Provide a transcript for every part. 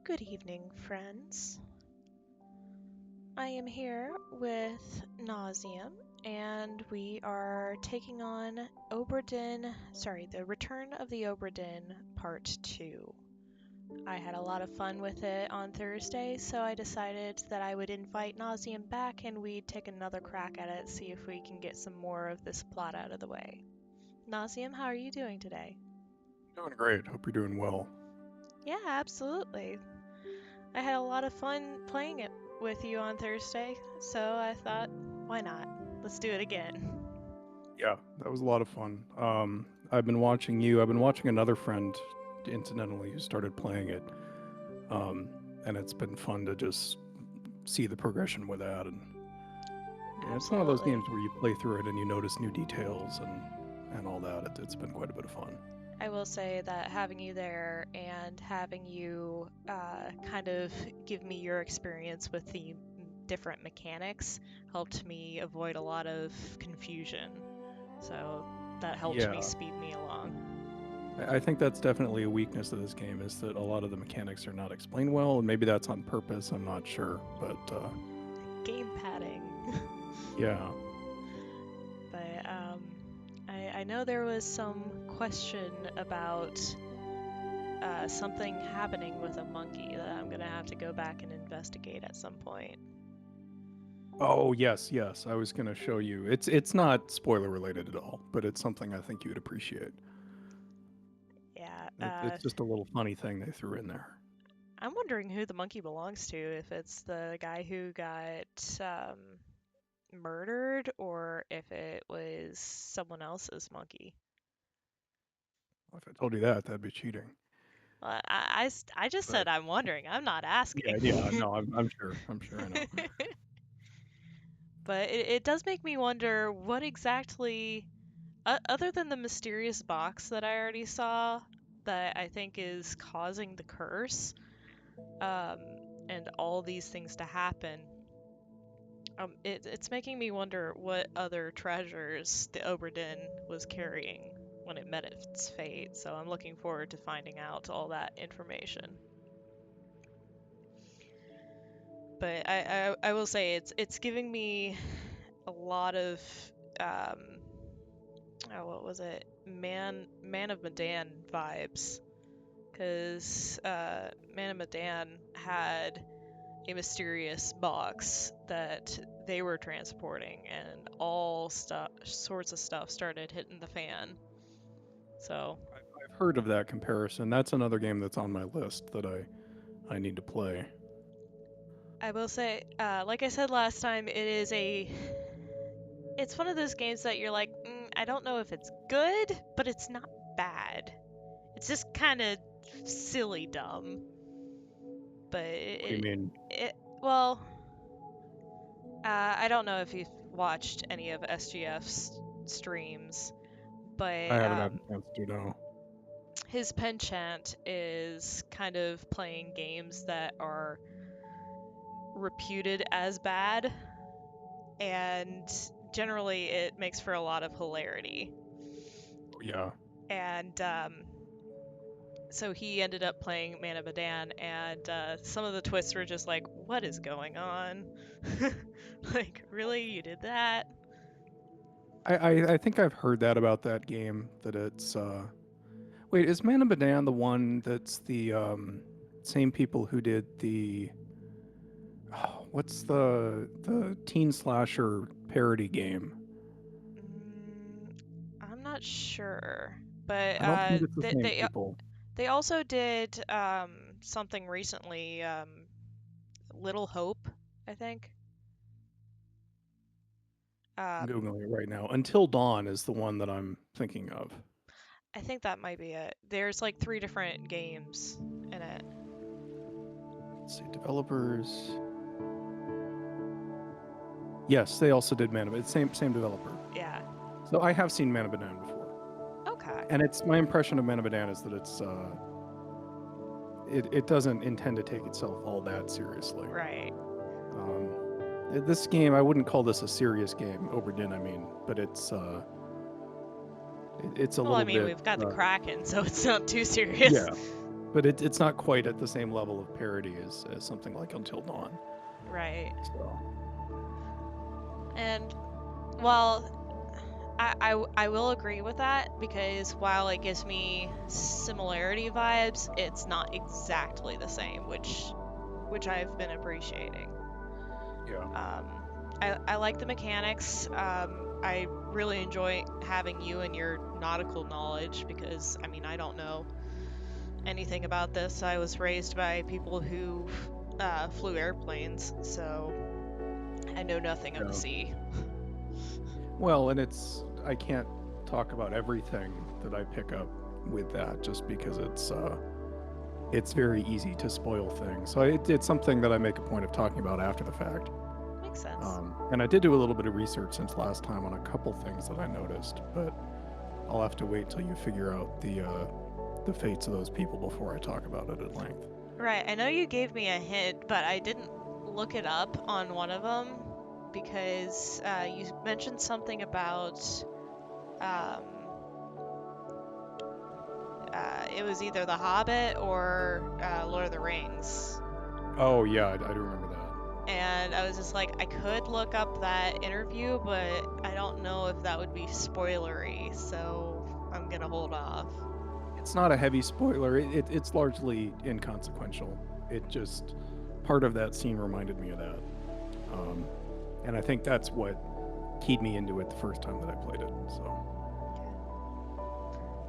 Good evening, friends. I am here with Nausium, and we are taking on The Return of the Obra Dinn Part 2. I had a lot of fun with it on Thursday, so I decided that I would invite Nausium back and we'd take another crack at it, see if we can get some more of this plot out of the way. Nausium, how are you doing today? Doing great. Hope you're doing well. Yeah, absolutely. I had a lot of fun playing it with you on Thursday, so I thought, why not? Let's do it again. Yeah, that was a lot of fun. I've been watching you. I've been watching another friend, incidentally, who started playing it. And it's been fun to just see the progression with that. And yeah, it's one of those Absolutely. games where you play through it and you notice new details and all that. It's been quite a bit of fun. I will say that having you there and having you kind of give me your experience with the different mechanics helped me avoid a lot of confusion. So that helped me Yeah, speed me along. I think that's definitely a weakness of this game is that a lot of the mechanics are not explained well, and maybe that's on purpose. I'm not sure, but Game padding. yeah. But I know there was some question about something happening with a monkey that I'm gonna have to go back and investigate at some point. Oh yes, yes. I was going to show you. It's not spoiler related at all, but it's something I think you would appreciate. Yeah, It's just a little funny thing they threw in there. I'm wondering who the monkey belongs to, if it's the guy who got murdered or if it was someone else's monkey. If I told you that, that'd be cheating. Well, I just But said I'm wondering. I'm not yeah, asking. yeah. No, I'm sure. I'm sure. I know. But it does make me wonder what exactly, other than the mysterious box that I already saw, that I think is causing the curse, um, and all these things to happen. It's making me wonder what other treasures the Obra Dinn was carrying when it met its fate. So I'm looking forward to finding out all that information. But I will say it's giving me a lot of um, what was it? Man of Medan vibes, because Man of Medan had a mysterious box that they were transporting, and all sorts of stuff started hitting the fan. So I've heard of that comparison. That's another game that's on my list that I need to play. I will say, like I said last time, it's one of those games that you're like, I don't know if it's good, but it's not bad. It's just kind of silly dumb. But What do you mean? well, I don't know if you've watched any of SGF's streams, I but haven't had a chance to know. his penchant is kind of playing games that are reputed as bad, and generally it makes for a lot of hilarity. Yeah. And so he ended up playing Man of Medan, and some of the twists were just like, what is going on? Like, really? You did that? I think I've heard that about that game. That it's wait, is Man of Medan the one that's the same people who did the what's the teen slasher parody game? Mm, I'm not sure, but I don't think it's the same people. they also did something recently, Little Hope, I think. I'm Um, googling it right now. Until Dawn is the one that I'm thinking of. I think that might be it. There's like three different games in it. Let's see, developers. Yes, they also did Man of Medan. Same developer. Yeah. So I have seen Man of Medan before, Okay. and it's my impression of Man of Medan is that it doesn't intend to take itself all that seriously. Right. This game, I wouldn't call this a serious game, Obra Dinn, I mean, but it's a Well, I little mean, bit, we've got the Kraken, so it's not too yeah, serious. but it's not quite at the same level of parody as something like Until Dawn. Right. So And while I will agree with that because while it gives me similarity vibes, it's not exactly the same, which I've been appreciating. yeah, Um, I like the mechanics. I really enjoy having you and your nautical knowledge because I mean I don't know anything about this. I was raised by people who flew airplanes, so I know nothing of the yeah. sea. Well, and I can't talk about everything that I pick up with that just because it's very easy to spoil things. So it's something that I make a point of talking about after the fact. Makes sense. And I did do a little bit of research since last time on a couple things that I noticed, but I'll have to wait till you figure out the fates of those people before I talk about it at length. Right, I know you gave me a hint, but I didn't look it up on one of them because you mentioned something about um, it was either The Hobbit or Lord of the Rings. Oh yeah, I do remember that. And I was just like, I could look up that interview, but I don't know if that would be spoilery, so I'm gonna hold off. It's not a heavy spoiler. It's largely inconsequential. It just part of that scene reminded me of that, um, and I think that's what keyed me into it the first time that I played it. So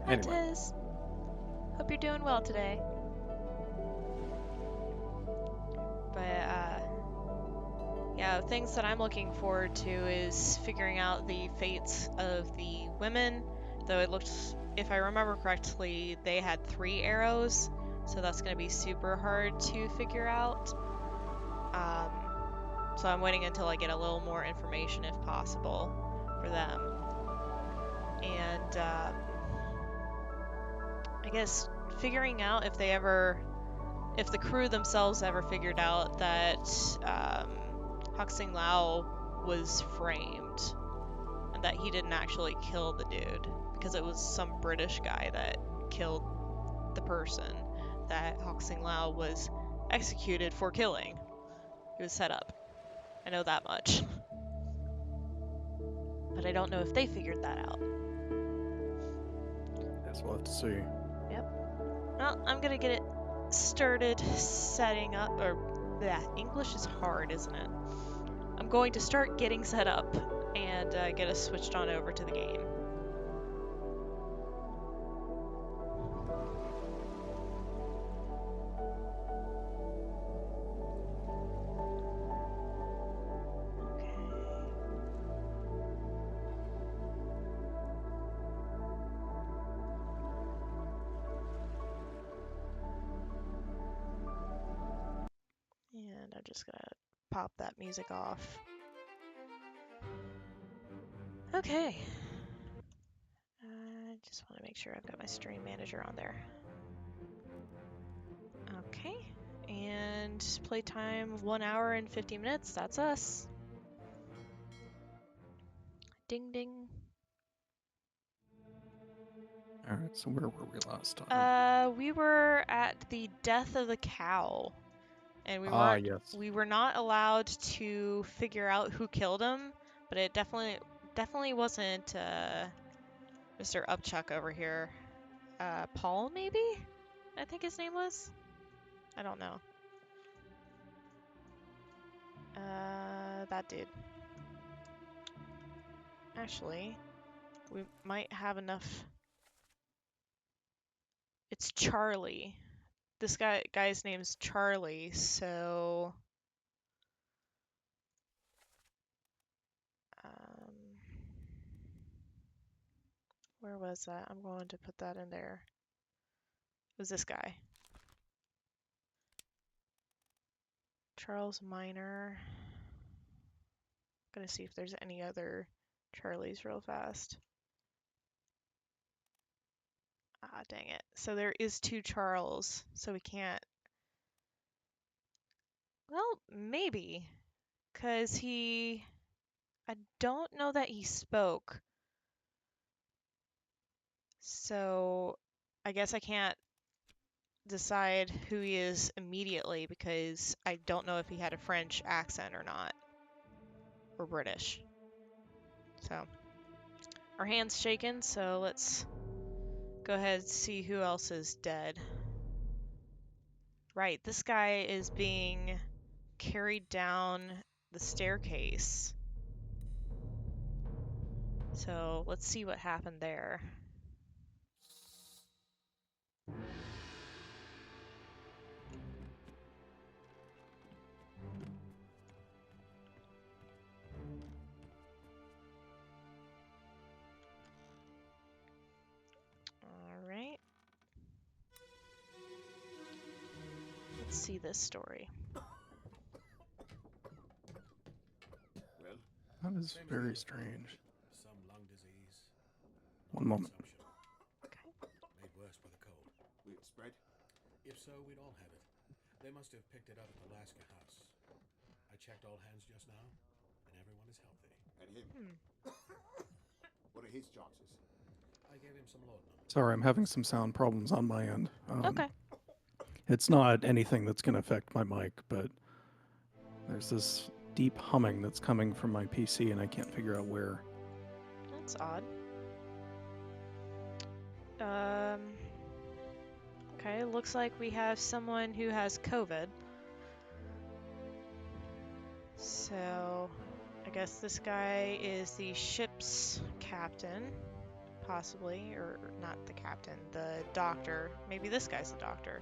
Hi, anyway, Tiz. Hope you're doing well today. But, yeah, things that I'm looking forward to is figuring out the fates of the women, though it looks, if I remember correctly, they had 3 arrows, so that's going to be super hard to figure out. Um, so I'm waiting until I get a little more information, if possible, for them. And I guess figuring out if the crew themselves ever figured out that Hoxing Lao was framed and that he didn't actually kill the dude because it was some British guy that killed the person that Hoxing Lao was executed for killing. He was set up. I know that much. But I don't know if they figured that out. guess we'll have to see. Yep. Well, I'm gonna get it started setting up, or yeah, English is hard, isn't it? I'm going to start getting set up and get us switched on over to the game. Okay. And I'm just gonna pop that music off. Okay. I just want to make sure I've got my stream manager on there. Okay. And playtime 1 hour and 50 minutes. That's us. Ding ding. All right, so where were we last time? We were at the death of the cow, and Ah, yes. we were not allowed to figure out who killed him, but it definitely wasn't Mr. Upchuck over here. Paul maybe? I think his name was. I don't know. That dude. Actually, we might have enough. It's Charlie. This guy's name's Charlie, so um where was that? I'm going to put that in there. It was this guy. Charles Minor. Gonna see if there's any other Charlies real fast. Ah, dang it. So there is 2 Charles, so we can't. Well, maybe. Because I don't know that he spoke. So I guess I can't decide who he is immediately because I don't know if he had a French accent or not, or British. So our hands shaken, so let's go ahead and see who else is dead. Right, this guy is being carried down the staircase. So let's see what happened there. All right. Let's see this story. Well, That is very strange. Some lung disease. One moment. Consumption. Made worse by the cold. will it spread? If so, we'd all have it. They must have picked it up at the Alaska house. I checked all hands just now, and everyone is healthy. And him? What are his chances? I gave him some laudanum. Sorry, I'm having some sound problems on my end. Okay. It's not anything that's going to affect my mic, but there's this deep humming that's coming from my PC, and I can't figure out where. That's odd. Okay, looks like we have someone who has COVID. So, I guess this guy is the ship's captain, possibly, or not the captain, the doctor. Maybe this guy's the doctor.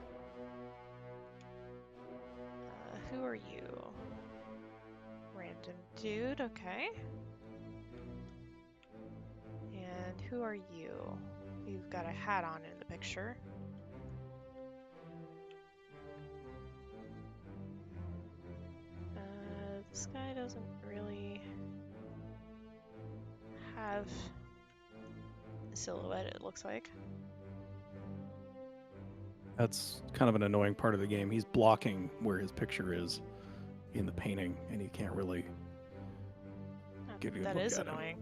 Who are you? Random dude, okay. And who are you? You've got a hat on in the picture. This guy doesn't really have a silhouette, it looks like. That's kind of an annoying part of the game. He's blocking where his picture is in the painting, and you can't really get a good That look is at him. annoying.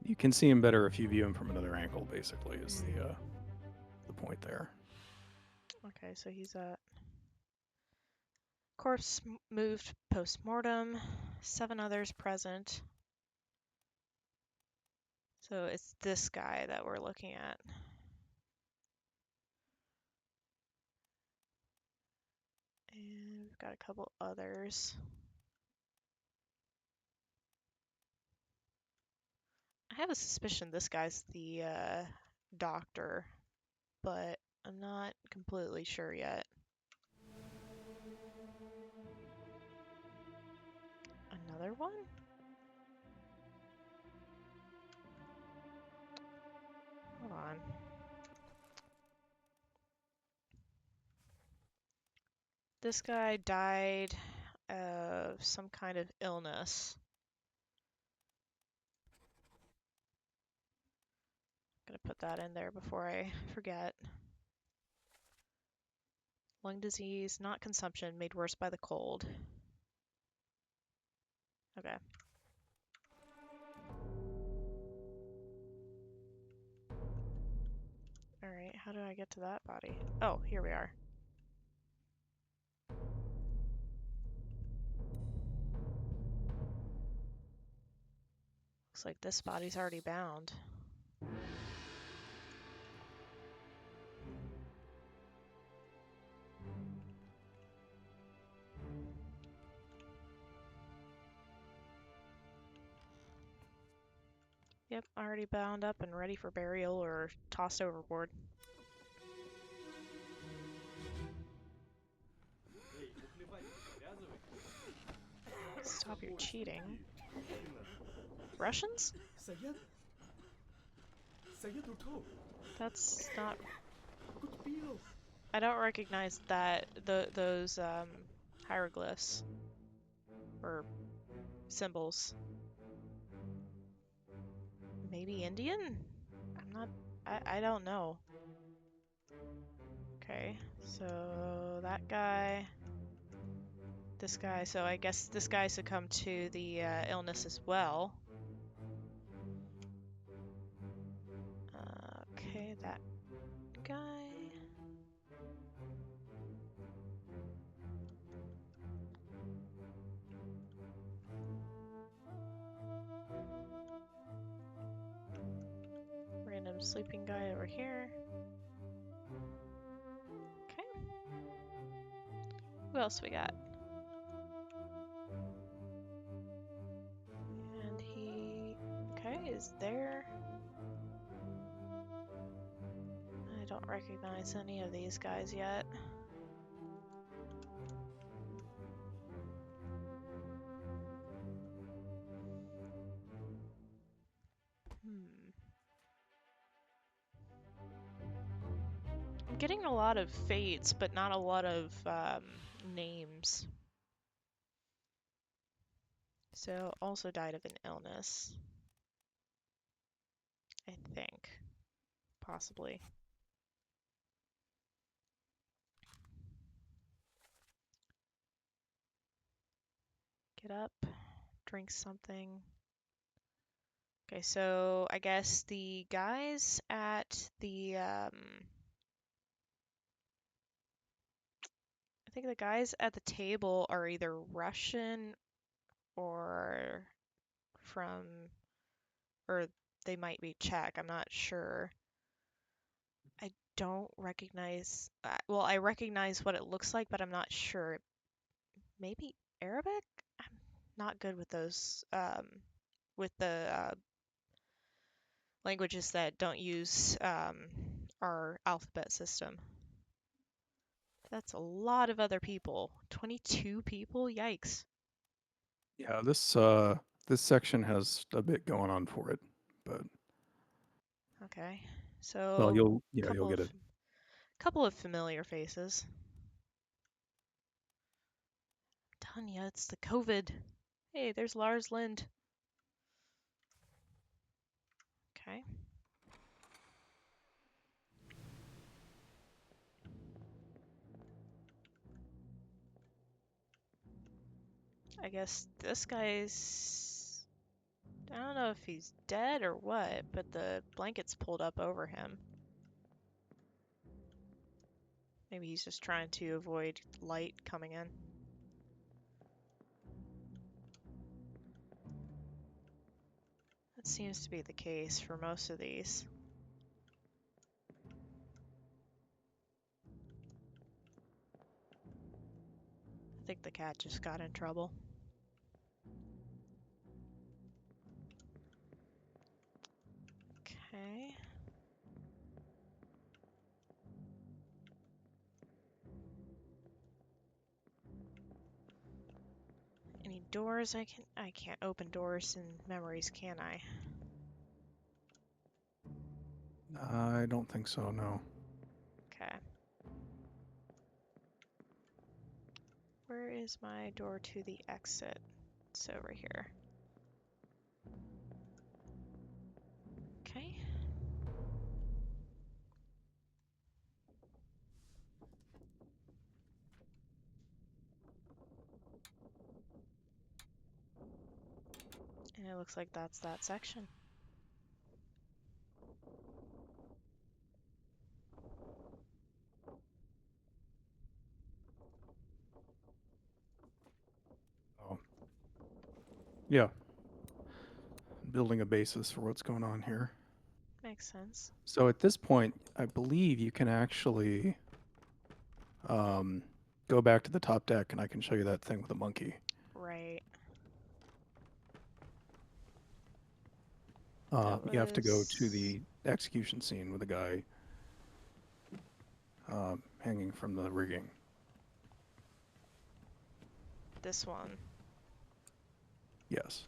You can see him better if you view him from another angle, basically, is the point there. Okay, so he's at corpse moved post-mortem, 7 others present. So it's this guy that we're looking at. And we've got a couple others. I have a suspicion this guy's the doctor, but I'm not completely sure yet. Another one? Hold on. This guy died of some kind of illness. I'm gonna put that in there before I forget. Lung disease, not consumption, made worse by the cold. Okay. Alright, how do I get to that body? Oh, here we are. Looks like this body's already bound. Yep, already bound up and ready for burial or tossed overboard. Stop your cheating. Russians? That's not... I don't recognize those hieroglyphs or symbols. Maybe Indian? I'm not... I don't know. Okay, so that guy... This guy, so I guess this guy succumbed to the illness as well. sleeping guy over here. Okay. Who else we got? And he, okay, is there. I don't recognize any of these guys yet. I'm getting a lot of fates, but not a lot of names. So, also died of an illness. I think. Possibly. Get up, drink something. Okay, so I guess the guys at the, I think the guys at the table are either Russian or from, or they might be Czech, I'm not sure. I don't recognize, well, I recognize what it looks like, but I'm not sure. Maybe Arabic? I'm not good with those, with the languages that don't use our alphabet system. That's a lot of other people. 22 people? Yikes. Yeah, this section has a bit going on for it, but Okay. well, So, you'll get it. couple of familiar faces. Tanya, it's the COVID. Hey, there's Lars Lind. Okay. I guess this guy's... I don't know if he's dead or what, but the blanket's pulled up over him. Maybe he's just trying to avoid light coming in. That seems to be the case for most of these. I think the cat just got in trouble. Okay. Any doors I can't open doors in memories, can I? I don't think so, no. Okay. Where is my door to the exit? It's over here. Okay. And it looks like that's that section. Oh. Yeah. Building a basis for what's going on here. Makes sense. So at this point, I believe you can actually go back to the top deck and I can show you that thing with the monkey. Right. You have to go to the execution scene with the guy hanging from the rigging. This one. Yes.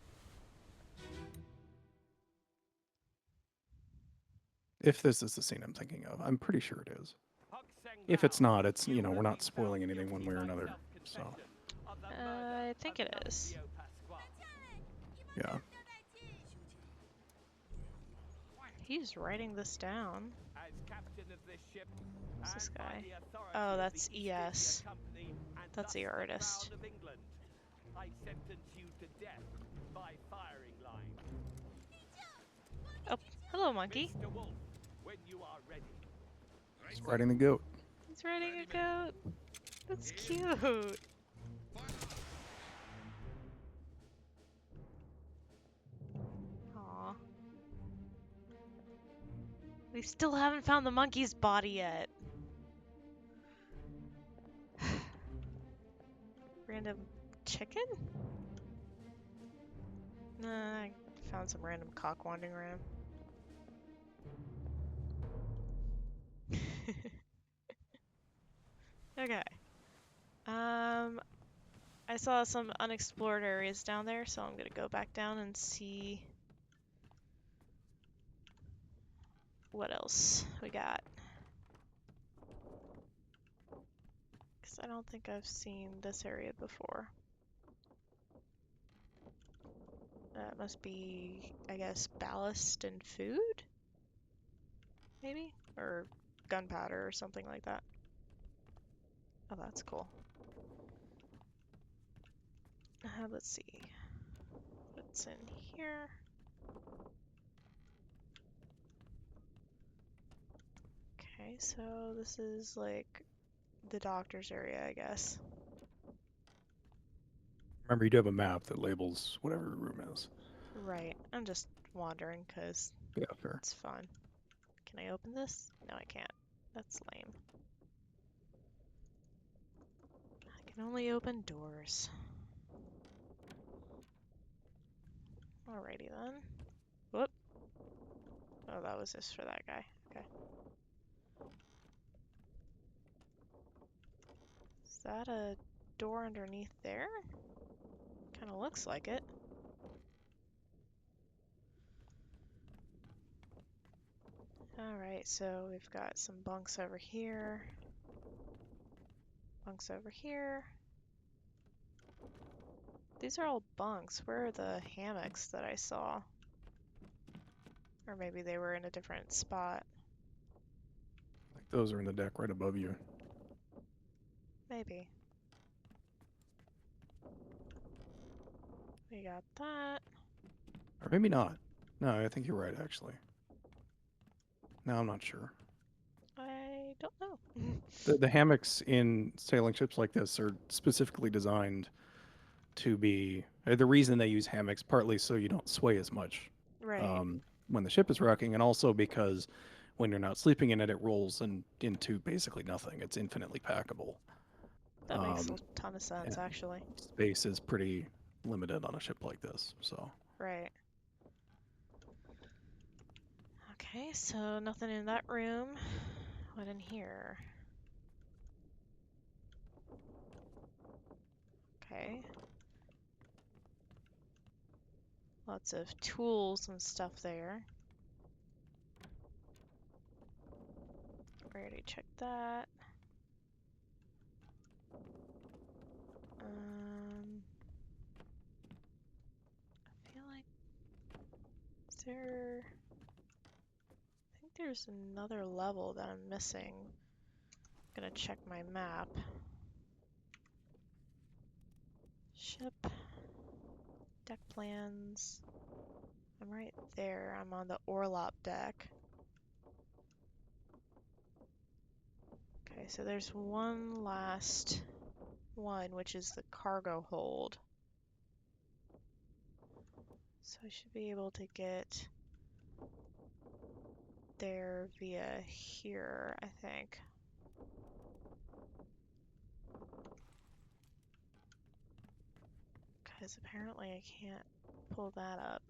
If this is the scene I'm thinking of, I'm pretty sure it is. If it's not, it's, you know, we're not spoiling anything one way or another. So, I think it is. yeah. He's writing this down. Who's this guy? Oh, that's ES. That's the artist. Oh, hello, monkey. He's riding the goat. He's riding a goat. That's cute. Aw. We still haven't found the monkey's body yet. Random chicken? Nah, I found some random cock wandering around. Okay. I saw some unexplored areas down there, so I'm gonna go back down and see what else we got. Because I don't think I've seen this area before. That must be, I guess, ballast and food? Maybe? Or gunpowder or something like that. Oh, that's cool. Let's see. What's in here? Okay, so this is like the doctor's area, I guess. Remember, you do have a map that labels whatever your room is. Right. I'm just wandering because Yeah, fair. it's fun. Can I open this? No, I can't. That's lame. I can only open doors. Alrighty then. Whoop. Oh, that was just for that guy. Okay. Is that a door underneath there? Kind of looks like it. Alright, so we've got some bunks over here. Bunks over here. These are all bunks. Where are the hammocks that I saw? Or maybe they were in a different spot. Like those are in the deck right above you. Maybe. We got that. Or maybe not. No, I think you're right, actually. No, I'm not sure. I don't know. The hammocks in sailing ships like this are specifically designed to be the reason they use hammocks partly so you don't sway as much Right. when the ship is rocking, and also because when you're not sleeping in it, it rolls into basically nothing. It's infinitely packable. That makes a Um, ton of sense, and actually. space is pretty limited on a ship like this, so. Right. Okay, so nothing in that room. What in here? Okay. Lots of tools and stuff there. Already checked that. I feel like is there? I think there's another level that I'm missing. I'm gonna check my map. Ship. Deck plans. I'm right there. I'm on the Orlop deck. Okay, so there's one last one, which is the cargo hold. So I should be able to get there via here, I think. Because apparently I can't pull that up.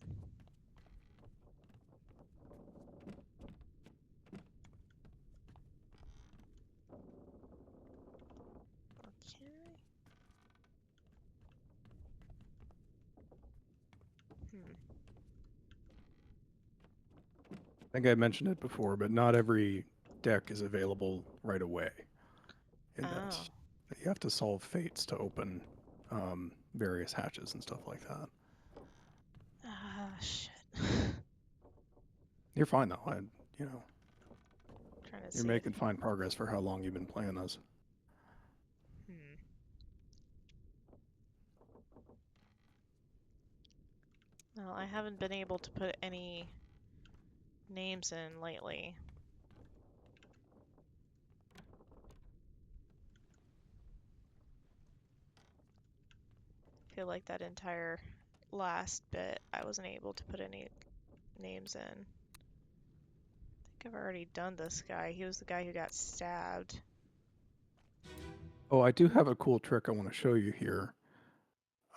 Okay. I think I mentioned it before, but not every deck is available right away in Oh. this. You have to solve fates to open various hatches and stuff like that. Ah, shit. You're fine though. You know, Trying to you're see if... making fine progress for how long you've been playing this. Well, I haven't been able to put any names in lately. I feel like that entire last bit, I wasn't able to put any names in. I think I've already done this guy. He was the guy who got stabbed. Oh, I do have a cool trick I want to show you here.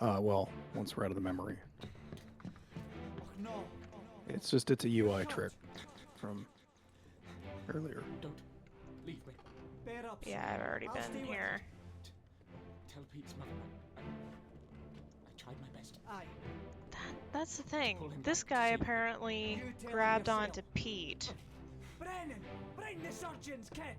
Well, once we're out of the memory. Oh no! It's a UI trick from earlier. Don't leave me. Bear up. Yeah, son. I've already I'll stay been with here. Tell Pete's mother I tried my best. Aye. That's the thing. Pull him This back to guy safety. apparently You tell him grabbed yourself. onto Pete. Brennan! Bring the surgeons, kid!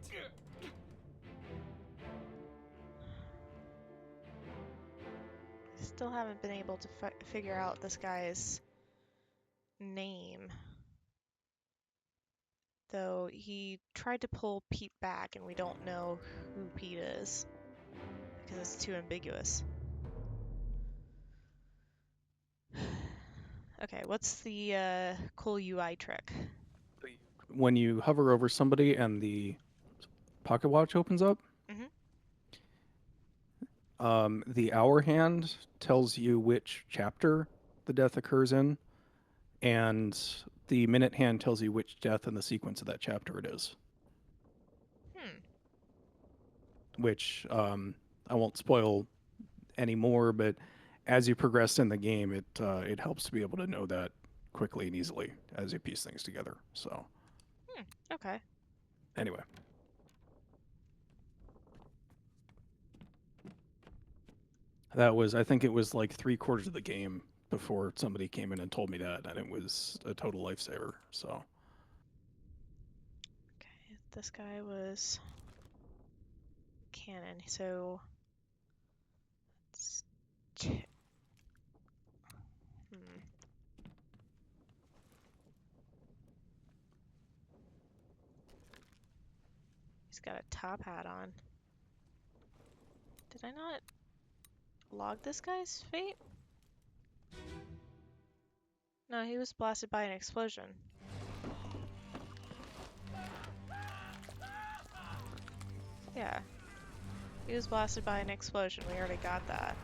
Still haven't been able to figure out this guy's name. Though he tried to pull Pete back and we don't know who Pete is. Because it's too ambiguous. Okay, what's the cool UI trick? When you hover over somebody and the pocket watch opens up, the hour hand tells you which chapter the death occurs in, and the minute hand tells you which death in the sequence of that chapter it is. Which I won't spoil anymore, but as you progress in the game, it helps to be able to know that quickly and easily as you piece things together. So, Okay. anyway. I think it was like 3/4 of the game before somebody came in and told me that, and it was a total lifesaver. So, Okay, this guy was Cannon, so it's He's got a top hat on. Did I not log this guy's fate? No, he was blasted by an explosion. Yeah. He was blasted by an explosion. We already got that.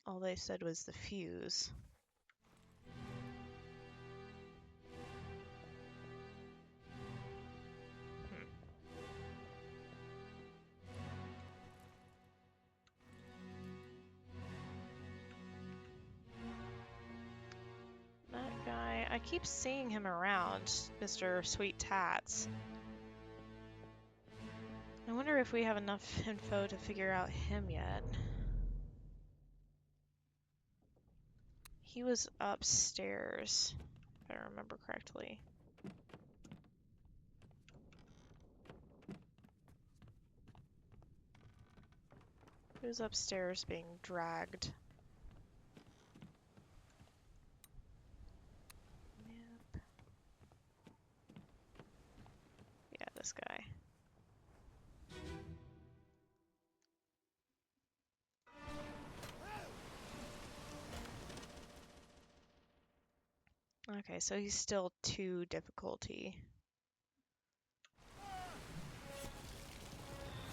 All they said was the fuse. That guy, I keep seeing him around, Mr. Sweet Tats. I wonder if we have enough info to figure out him yet. He was upstairs, if I remember correctly. He was upstairs being dragged. Yep. Yeah, this guy. Okay, so he's still 2 difficulty.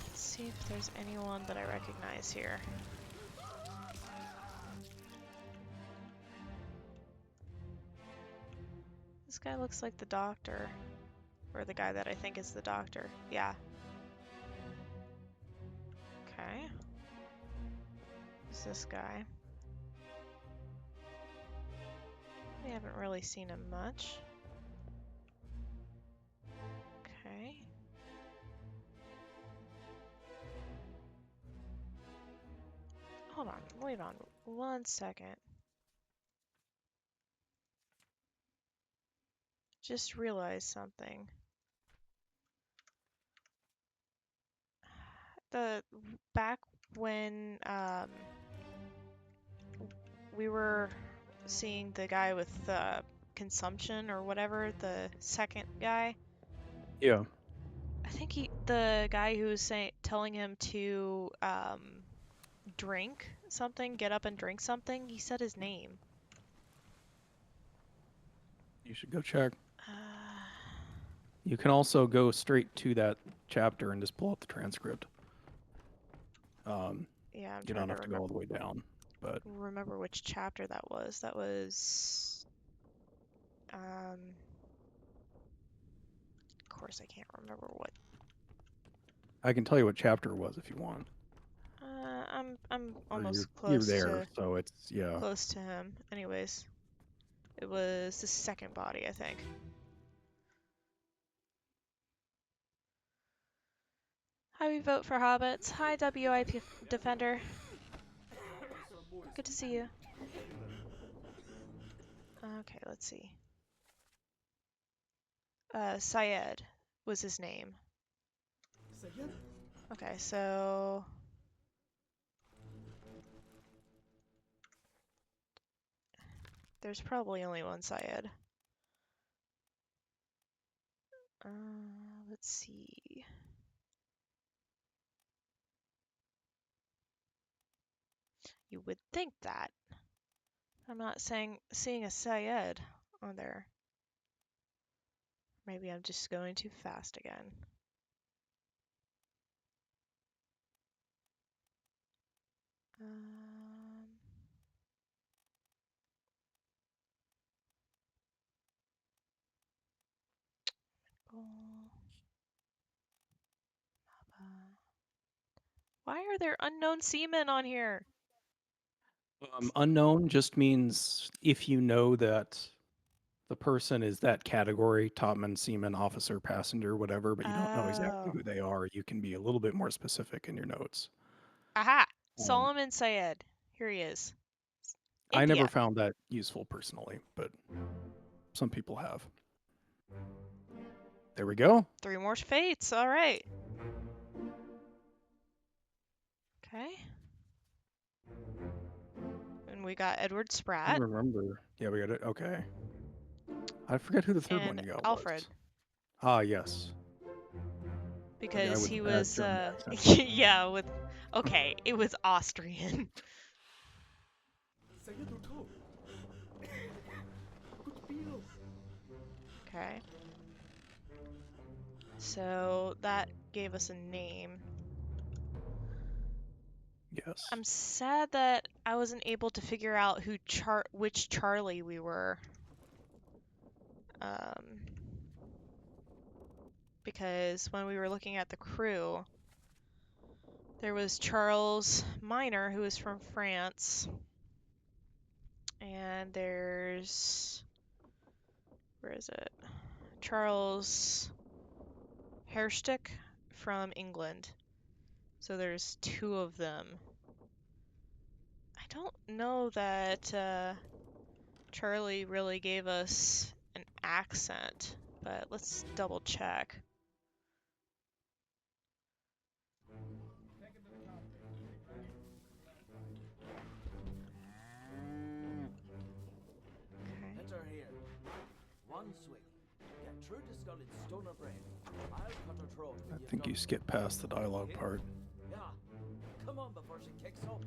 Let's see if there's anyone that I recognize here. This guy looks like the doctor. Or the guy that I think is the doctor. Yeah. Okay. Who's this guy? We haven't really seen him much. Okay. Hold on, wait on 1 second. Just realized something. Back when we were seeing the guy with consumption or whatever, the second guy. yeah. I think the guy who was telling him to drink something, get up and drink something, he said his name. You should go check. You can also go straight to that chapter and just pull up the transcript. Yeah, I'm You trying don't to have to go all the way down, but remember which chapter that was. That was, of course I can't remember what. I can tell you what chapter it was if you want. I'm Or almost you're there, so it's close to him. Anyways, it was the second body, I think. Hi, we vote for hobbits. Hi, WIP Defender. Good to see you. Okay, let's see. Syed was his name. Okay, so there's probably only one Syed. Let's see. You would think that. I'm not seeing a Syed on there. Maybe I'm just going too fast again. Why are there unknown seamen on here? unknown just means if you know that the person is that category, topman, seaman, officer, passenger, whatever, but you don't know exactly Oh. who they are, you can be a little bit more specific in your notes. Aha! Um, Solomon Syed. Here he is. I never India. found that useful personally, but some people have. There we go. 3 more fates. All right. Okay. And we got Edward I Spratt remember. Yeah, we got it. Okay. I forget who the third one and you got Alfred, was. Ah, yes. The guy because with the he bad was German accent. yeah, okay, it was Austrian. Okay. So that gave us a name. Yes. I'm sad that I wasn't able to figure out which Charlie we were. Because when we were looking at the crew, there was Charles Minor, who is from France, and there's, where is it? Charles Herstick from England. So there's 2 of them. I don't know that Charlie really gave us an accent, but let's double check. Okay. Enter here. One swing. Get true to skull in stone or brain. I'll cut her throat I when you've think done you skipped past the dialogue Okay. part. Yeah. Come on before she kicks up.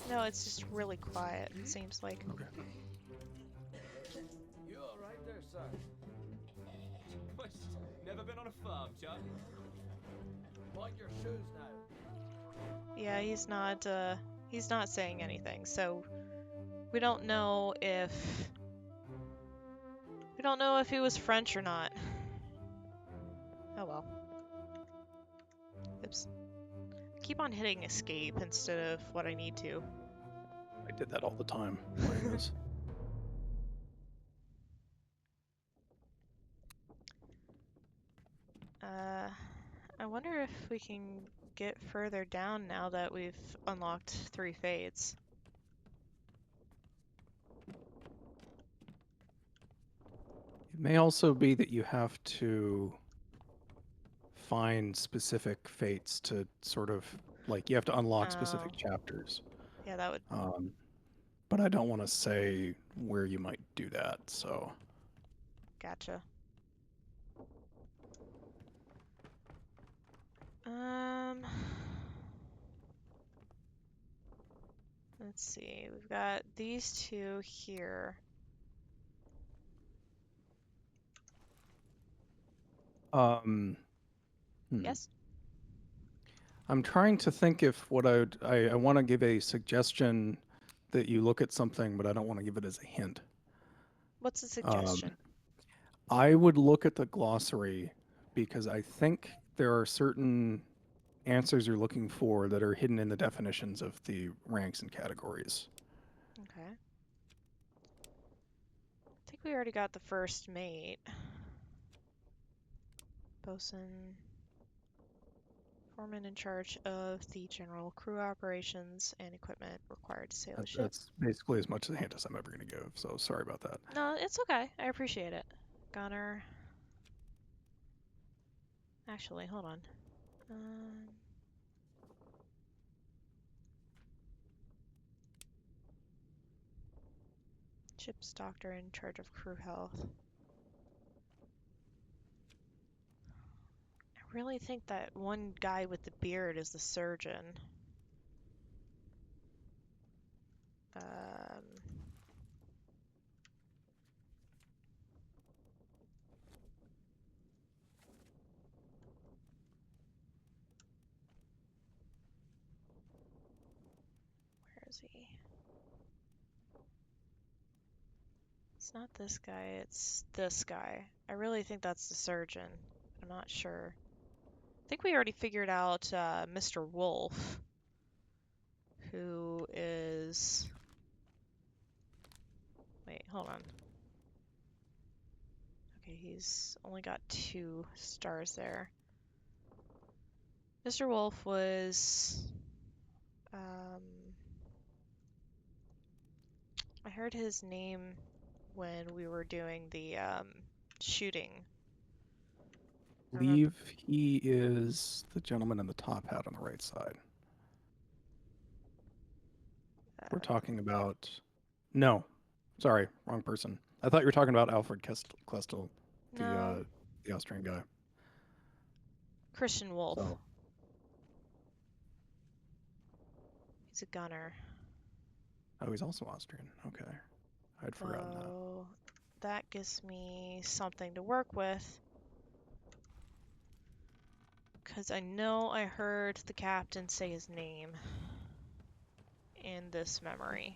No, it's just really quiet, it seems like. Okay. You all right there, sir? What? Never been on a farm, John? Mind your shoes now. Yeah, he's not saying anything, so we don't know if he was French or not. Oh well. Oops. I keep on hitting escape instead of what I need to. I did that all the time playing this. I wonder if we can get further down now that we've unlocked 3 fates. It may also be that you have to find specific fates to sort of, like, you have to unlock specific Oh. chapters. Yeah, that would... But I don't want to say where you might do that, so. Gotcha. Let's see. We've got these 2 here. Hmm. Yes? I'm trying to think if what I want to give a suggestion that you look at something, but I don't want to give it as a hint. What's the Um, suggestion? I would look at the glossary because I think there are certain answers you're looking for that are hidden in the definitions of the ranks and categories. Okay. I think we already got the first mate. Bosun. Foreman in charge of the general crew operations and equipment required to sail the ship. That's basically as much a hint as I'm ever going to give, so sorry about that. No, it's okay. I appreciate it. Gunner. Actually, hold on. Ship's doctor in charge of crew health. I really think that one guy with the beard is the surgeon. Where is he? It's not this guy, it's this guy. I really think that's the surgeon. I'm not sure. I think we already figured out Mr. Wolf, who is... Wait, hold on. Okay, he's only got 2 stars there. Mr. Wolf was... I heard his name when we were doing the shooting. I believe he is the gentleman in the top hat on the right side. We're talking about... No, sorry, wrong person. I thought you were talking about Alfred Klestel, No, the Austrian guy. Christian Wolf. So, He's a gunner. oh, he's also Austrian. Okay, I'd forgotten that. So that gives me something to work with. Because I know I heard the captain say his name in this memory.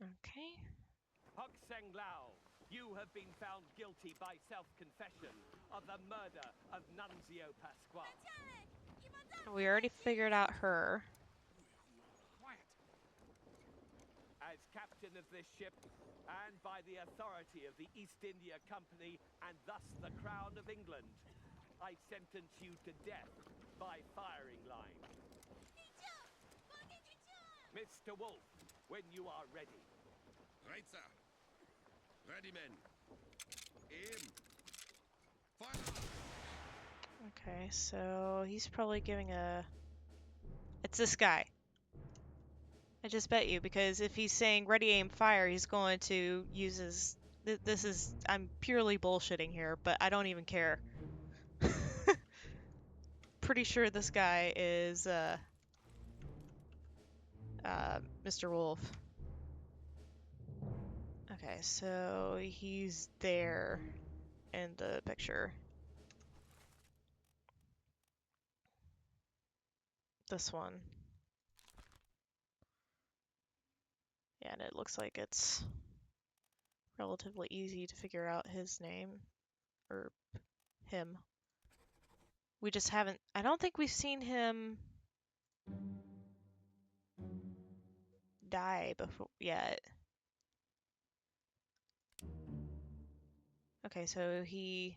Okay. Hokseng Lao, you have been found guilty by self-confession of the murder of Nunzio Pasquale. We already figured out her. Quiet. As captain of this ship, and by the authority of the East India Company, and thus the Crown of England, I sentence you to death by firing line. Mr. Wolf, when you are ready. Right, sir. Ready, men. Aim. Fire. Okay, so he's probably giving a... It's this guy. I just bet you, because if he's saying ready, aim, fire, he's going to use his... This is... I'm purely bullshitting here, but I don't even care. Pretty sure this guy is, Mr. Wolf. Okay, so he's there in the picture. This one. Yeah, and it looks like it's relatively easy to figure out his name. Or him. We just haven't... I don't think we've seen him die before yet. Okay, so he...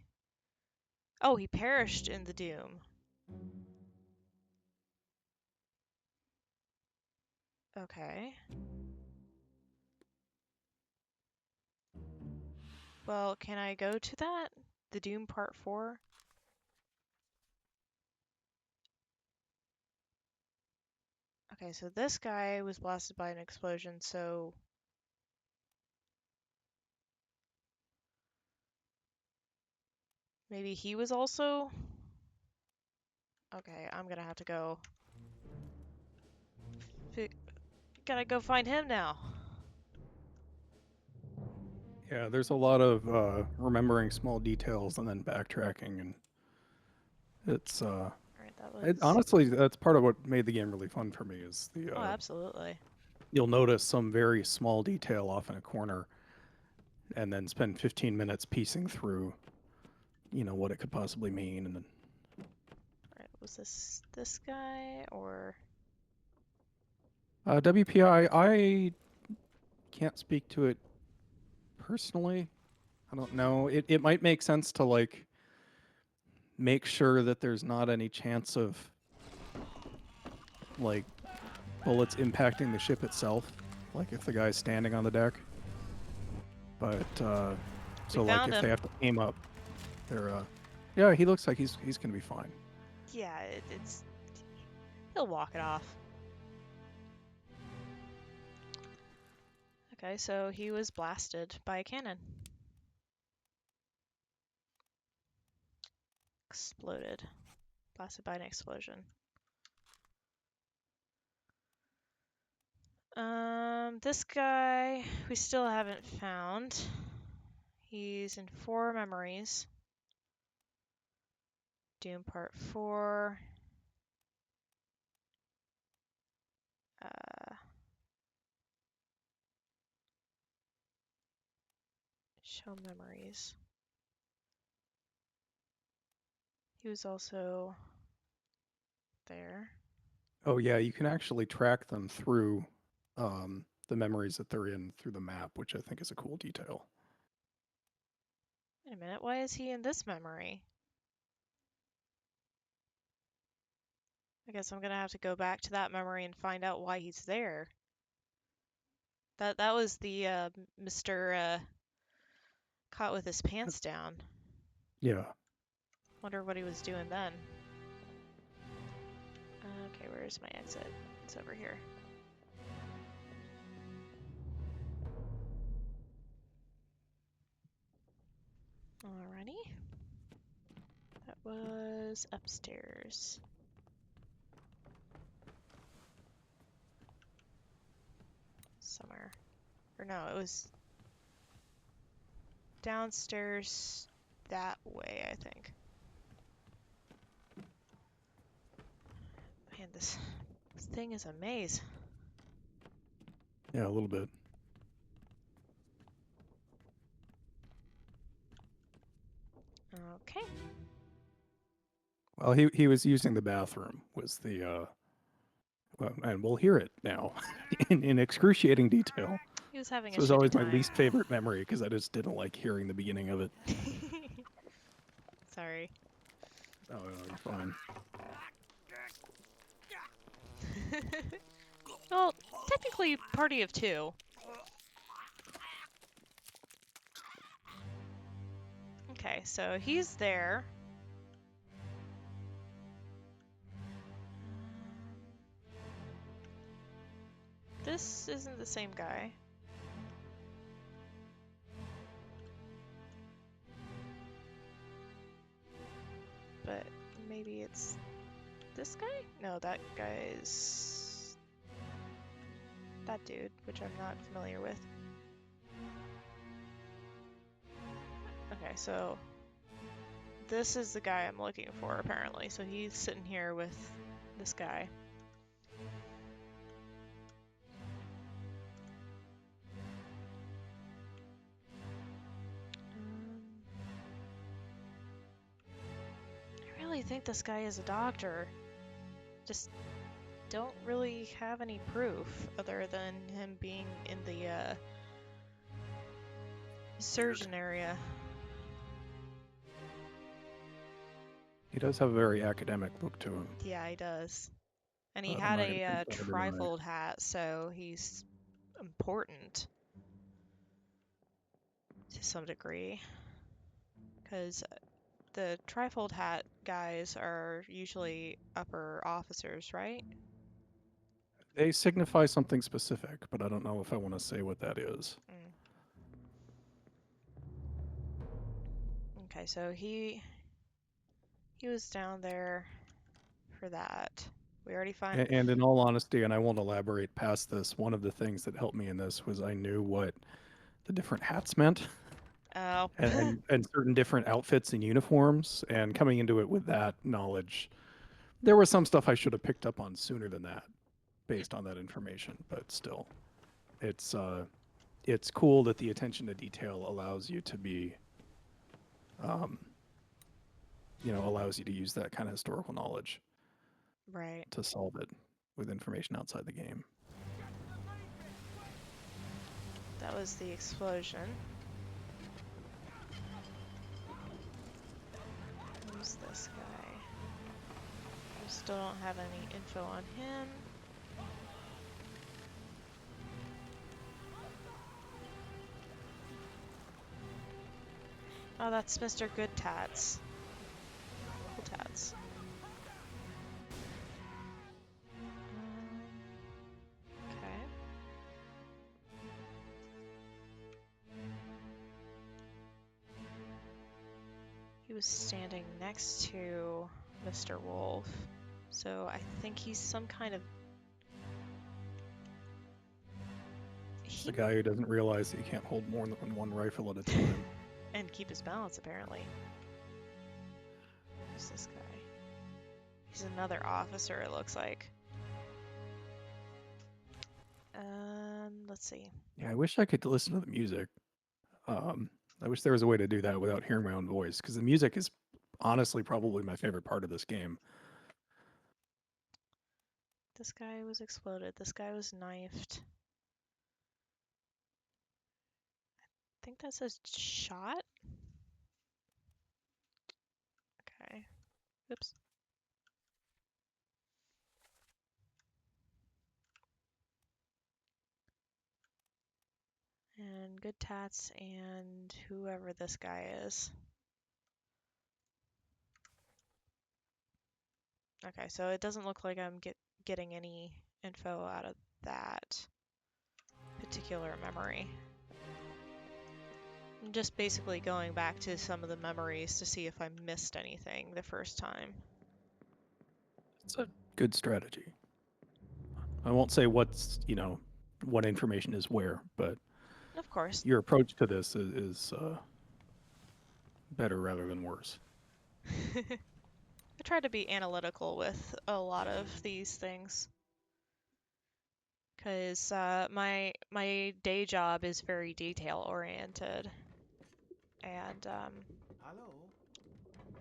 Oh, he perished in the Doom. Okay. Well, can I go to that? The Doom Part 4? Okay, so this guy was blasted by an explosion, so... Maybe he was also... Okay, I'm gonna have to go... Gotta go find him now. Yeah, there's a lot of remembering small details and then backtracking, and it's All right, that was. honestly, that's part of what made the game really fun for me. Is the Oh, absolutely. you'll notice some very small detail off in a corner, and then spend 15 minutes piecing through, what it could possibly mean, and then All right, was this guy or? WPI. I can't speak to it personally. I don't know. It might make sense to like make sure that there's not any chance of like bullets impacting the ship itself, like if the guy's standing on the deck. But so like found if him. they have to aim up, they're yeah, he looks like he's gonna be fine. Yeah, it's. He'll walk it off. Okay, so he was blasted by a cannon. Exploded. Blasted by an explosion. This guy we still haven't found. He's in 4 memories. Doom Part 4. Show memories. He was also there. Oh yeah, you can actually track them through the memories that they're in through the map, which I think is a cool detail. Wait a minute, why is he in this memory? I guess I'm gonna have to go back to that memory and find out why he's there. That was the Mr. Caught with his pants down. Yeah. Wonder what he was doing then. Okay, where's my exit? It's over here. Alrighty. That was upstairs. Somewhere. Or no, it was downstairs that way, I think. Man, this thing is a maze. Yeah, a little bit. Okay. Well, he was using the bathroom was the well, and we'll hear it now in excruciating detail. He was having This a was shitty always my time. least favorite memory because I just didn't like hearing the beginning of it. Sorry. Oh, no, you're fine. Well, technically party of 2. Okay, so he's there. This isn't the same guy. But maybe it's this guy? No, that guy's that dude, which I'm not familiar with. Okay, so this is the guy I'm looking for, apparently. So he's sitting here with this guy. I really think this guy is a doctor. Just don't really have any proof other than him being in the surgeon area. He does have a very academic look to him. Yeah, he does. And he I'm had not gonna a confront it anyway. trifold hat, so he's important to some degree. Because the trifold hat guys are usually upper officers, right? They signify something specific, but I don't know if I want to say what that is. Okay, so he was down there for that. We already find. And in all honesty, and I won't elaborate past this, one of the things that helped me in this was I knew what the different hats meant, Oh. and certain different outfits and uniforms. And coming into it with that knowledge, there was some stuff I should have picked up on sooner than that, based on that information. But still, it's cool that the attention to detail allows you to be, allows you to use that kind of historical knowledge Right. to solve it with information outside the game. That was the explosion. Who's this guy? We still don't have any info on him. Oh, that's Mr. Good Tats. Cool Tats. Okay. He was standing next to Mr. Wolf, so I think he's some kind of... It's the guy who doesn't realize that you can't hold more than one rifle at a time. And keep his balance, apparently. Who's this guy? He's another officer, it looks like. Let's see. Yeah, I wish I could listen to the music. I wish there was a way to do that without hearing my own voice, because the music is honestly probably my favorite part of this game. This guy was exploded. This guy was knifed. I think that says shot. Okay. Oops. And Good Tats and whoever this guy is. Okay, so it doesn't look like I'm getting any info out of that particular memory. I'm just basically going back to some of the memories to see if I missed anything the first time. It's a good strategy. I won't say what information is where, but Of course. your approach to this is better rather than worse. I try to be analytical with a lot of these things. Because my day job is very detail oriented, and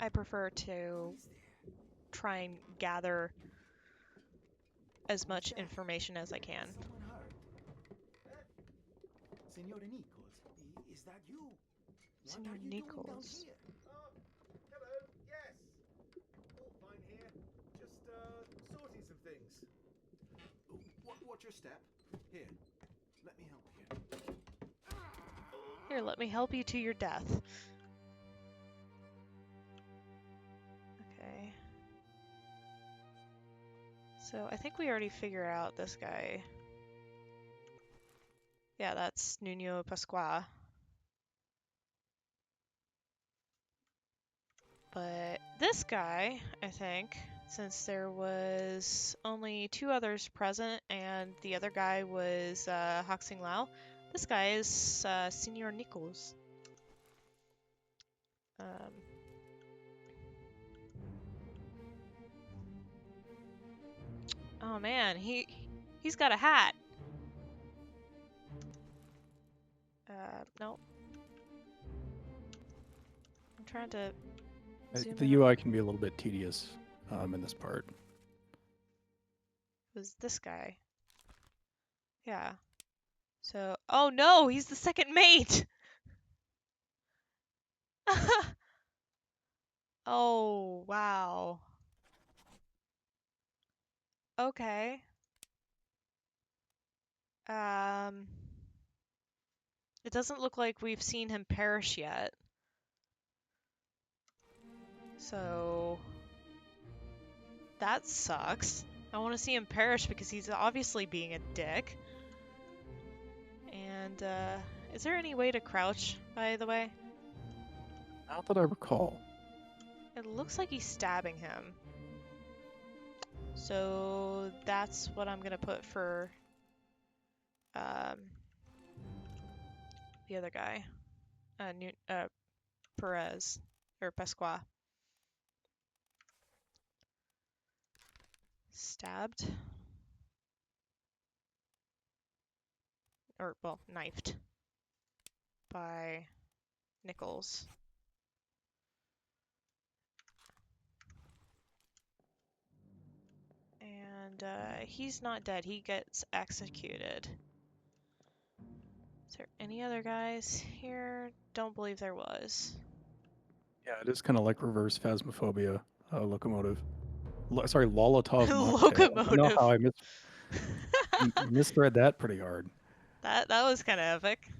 I prefer to try and gather as much information as I can. Someone hurt. Senor Nichols, is that you? Senor Nichols. Hello, yes. All fine here. Just, sorting some things. What's your step? Here, let me help you. Here, let me help you to your death. Okay. So I think we already figured out this guy. Yeah, that's Nuno Pasqua. But this guy, I think, since there was only 2 others present and the other guy was Hoxing Lao, this guy is Senor Nichols. Oh man, he's got a hat. Nope. I'm trying to zoom The in on UI can be a little bit tedious in this part. was this guy. Yeah. So, oh no, he's the second mate. Oh, wow. Okay. It doesn't look like we've seen him perish yet. So that sucks. I want to see him perish because he's obviously being a dick. And is there any way to crouch, by the way? Not that I recall. It looks like he's stabbing him. So that's what I'm gonna put for the other guy, Perez or Pasqua. Stabbed. Or, well, knifed by Nichols. And he's not dead. He gets executed. Is there any other guys here? Don't believe there was. Yeah, it is kind of like reverse phasmophobia locomotive. Sorry, Lolotov mocktail. I don't know Locomotive. how I misread that pretty hard. That was kind of epic.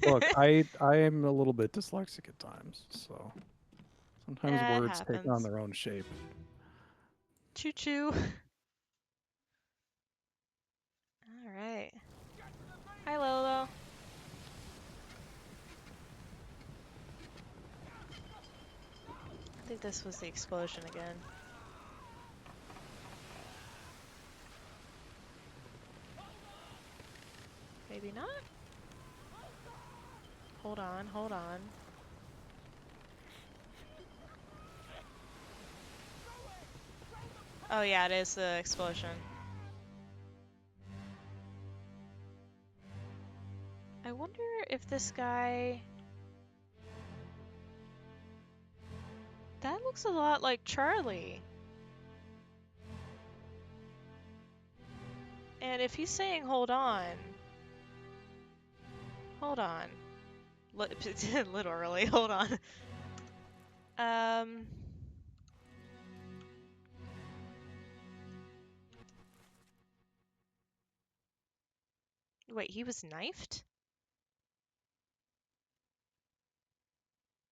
Look, I am a little bit dyslexic at times, so sometimes That words take on happens. their own shape. Choo choo. All right. Hi, Lolo. I think this was the explosion again. Maybe not? Hold on, hold on. Oh yeah, it is the explosion. I wonder if this guy... That looks a lot like Charlie. And if he's saying hold on... Hold on. Literally, hold on. Wait, he was knifed?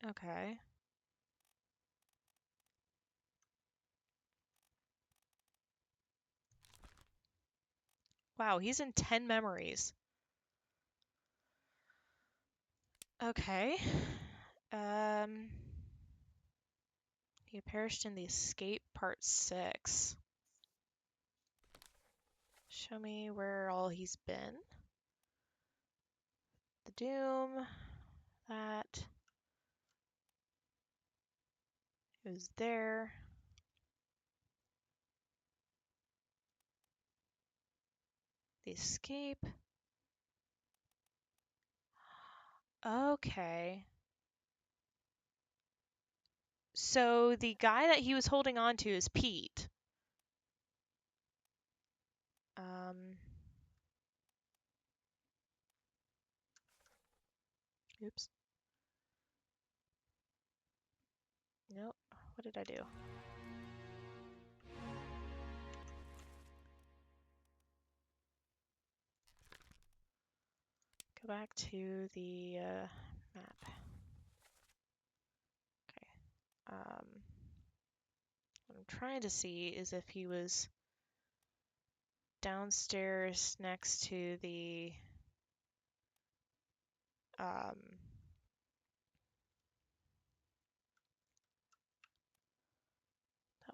Okay. Wow, he's in 10 memories. Okay. He perished in the Escape Part 6. Show me where all he's been. The Doom. That. It was there. The Escape. Okay. So the guy that he was holding on to is Pete. Oops. Nope. What did I do? Go back to the map. Okay. What I'm trying to see is if he was downstairs next to the that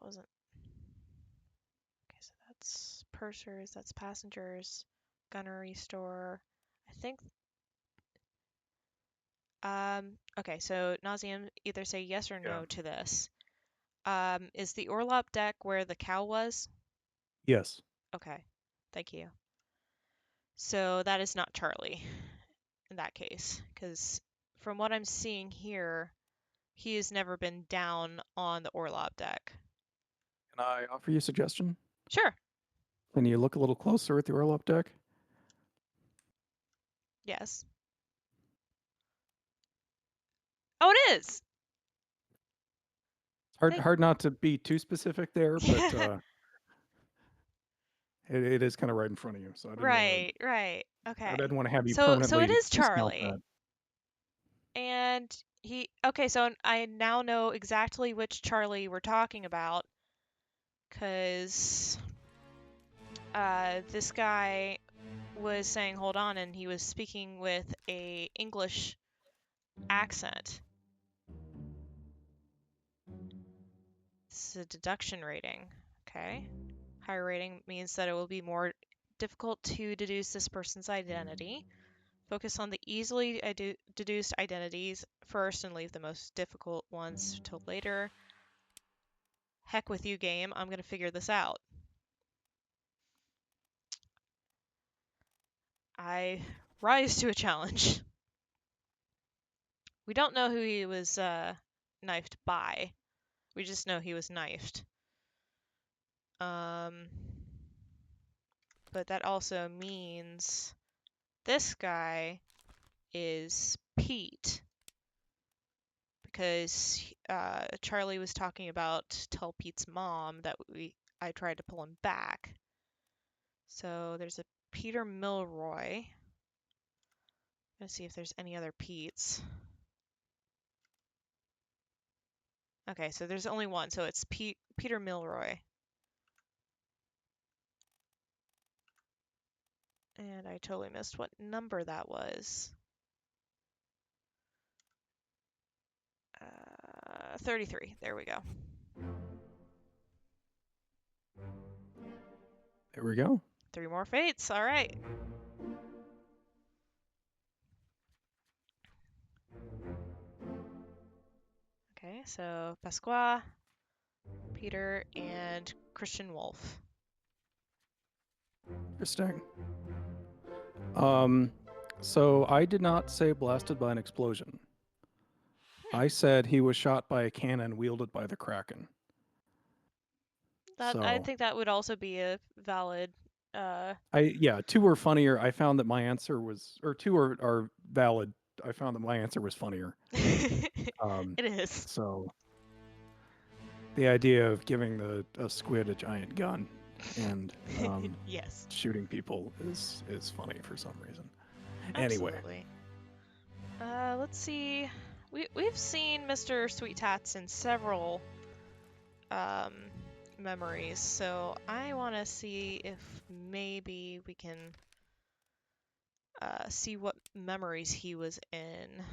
wasn't okay, so that's pursers, that's passengers, gunnery store. I think okay, so Nausium, either say yes or no to this. Is the Orlop deck where the cow was? Yes. Okay, thank you. So that is not Charlie in that case, because from what I'm seeing here, he has never been down on the Orlop deck. Can I offer you a suggestion? Sure. Can you look a little closer at the Orlop deck? Yes. Oh, it is! Hard not to be too specific there, but it is kind of right in front of you. So I didn't Right. I Okay. didn't want to have you So permanently it is discount Charlie. that. And okay, so I now know exactly which Charlie we're talking about, because this guy was saying hold on, and he was speaking with a English accent. This is a deduction rating. Okay. Higher rating means that it will be more difficult to deduce this person's identity. Focus on the easily deduced identities first and leave the most difficult ones till later. Heck with you, game. I'm going to figure this out. I rise to a challenge. We don't know who he was knifed by. We just know he was knifed. But that also means this guy is Pete. Because Charlie was talking about tell Pete's mom that I tried to pull him back. So there's a Peter Milroy. Let's see if there's any other Petes. Okay, so there's only one, so it's Peter Milroy. And I totally missed what number that was. 33. There we go. There we go. 3 more fates. All right. Okay, so Pasqua, Peter, and Christian Wolf. Interesting. So I did not say blasted by an explosion. I said he was shot by a cannon wielded by the Kraken. I think that would also be a valid. Yeah, 2 were funnier. I found that my answer was, or 2 are valid. I found that my answer was funnier. It is. So the idea of giving a squid a giant gun and yes, shooting people is funny for some reason. Absolutely. Anyway, let's see. We've seen Mr. Sweet Tats in several memories, so I want to see if maybe we can see what memories he was in.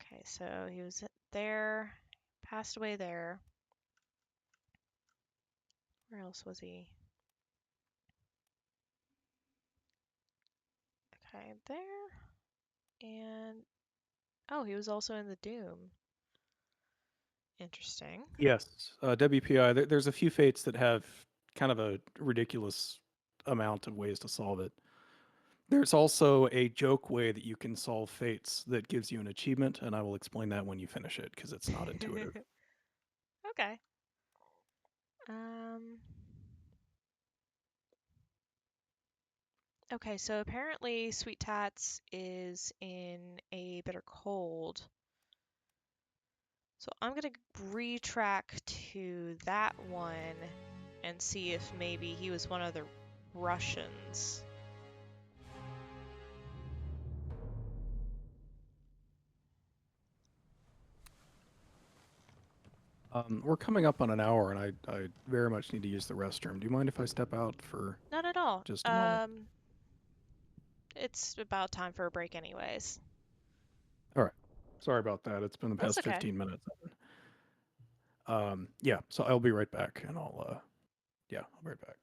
Okay, so he was there, passed away there. Where else was he? Okay, there. And oh, he was also in the Doom. Interesting. Yes, WPI. There's a few fates that have kind of a ridiculous amount of ways to solve it. There's also a joke way that you can solve fates that gives you an achievement, and I will explain that when you finish it because it's not intuitive. Okay. Okay, so apparently Sweet Tats is in a bitter cold. So I'm gonna retrack to that one and see if maybe he was one of the Russians. We're coming up on an hour, and I very much need to use the restroom. Do you mind if I step out for Not at all. just a moment? It's about time for a break anyways. All right. Sorry about that. It's been the past That's okay. 15 minutes. Yeah, so I'll be right back, and I'll be right back.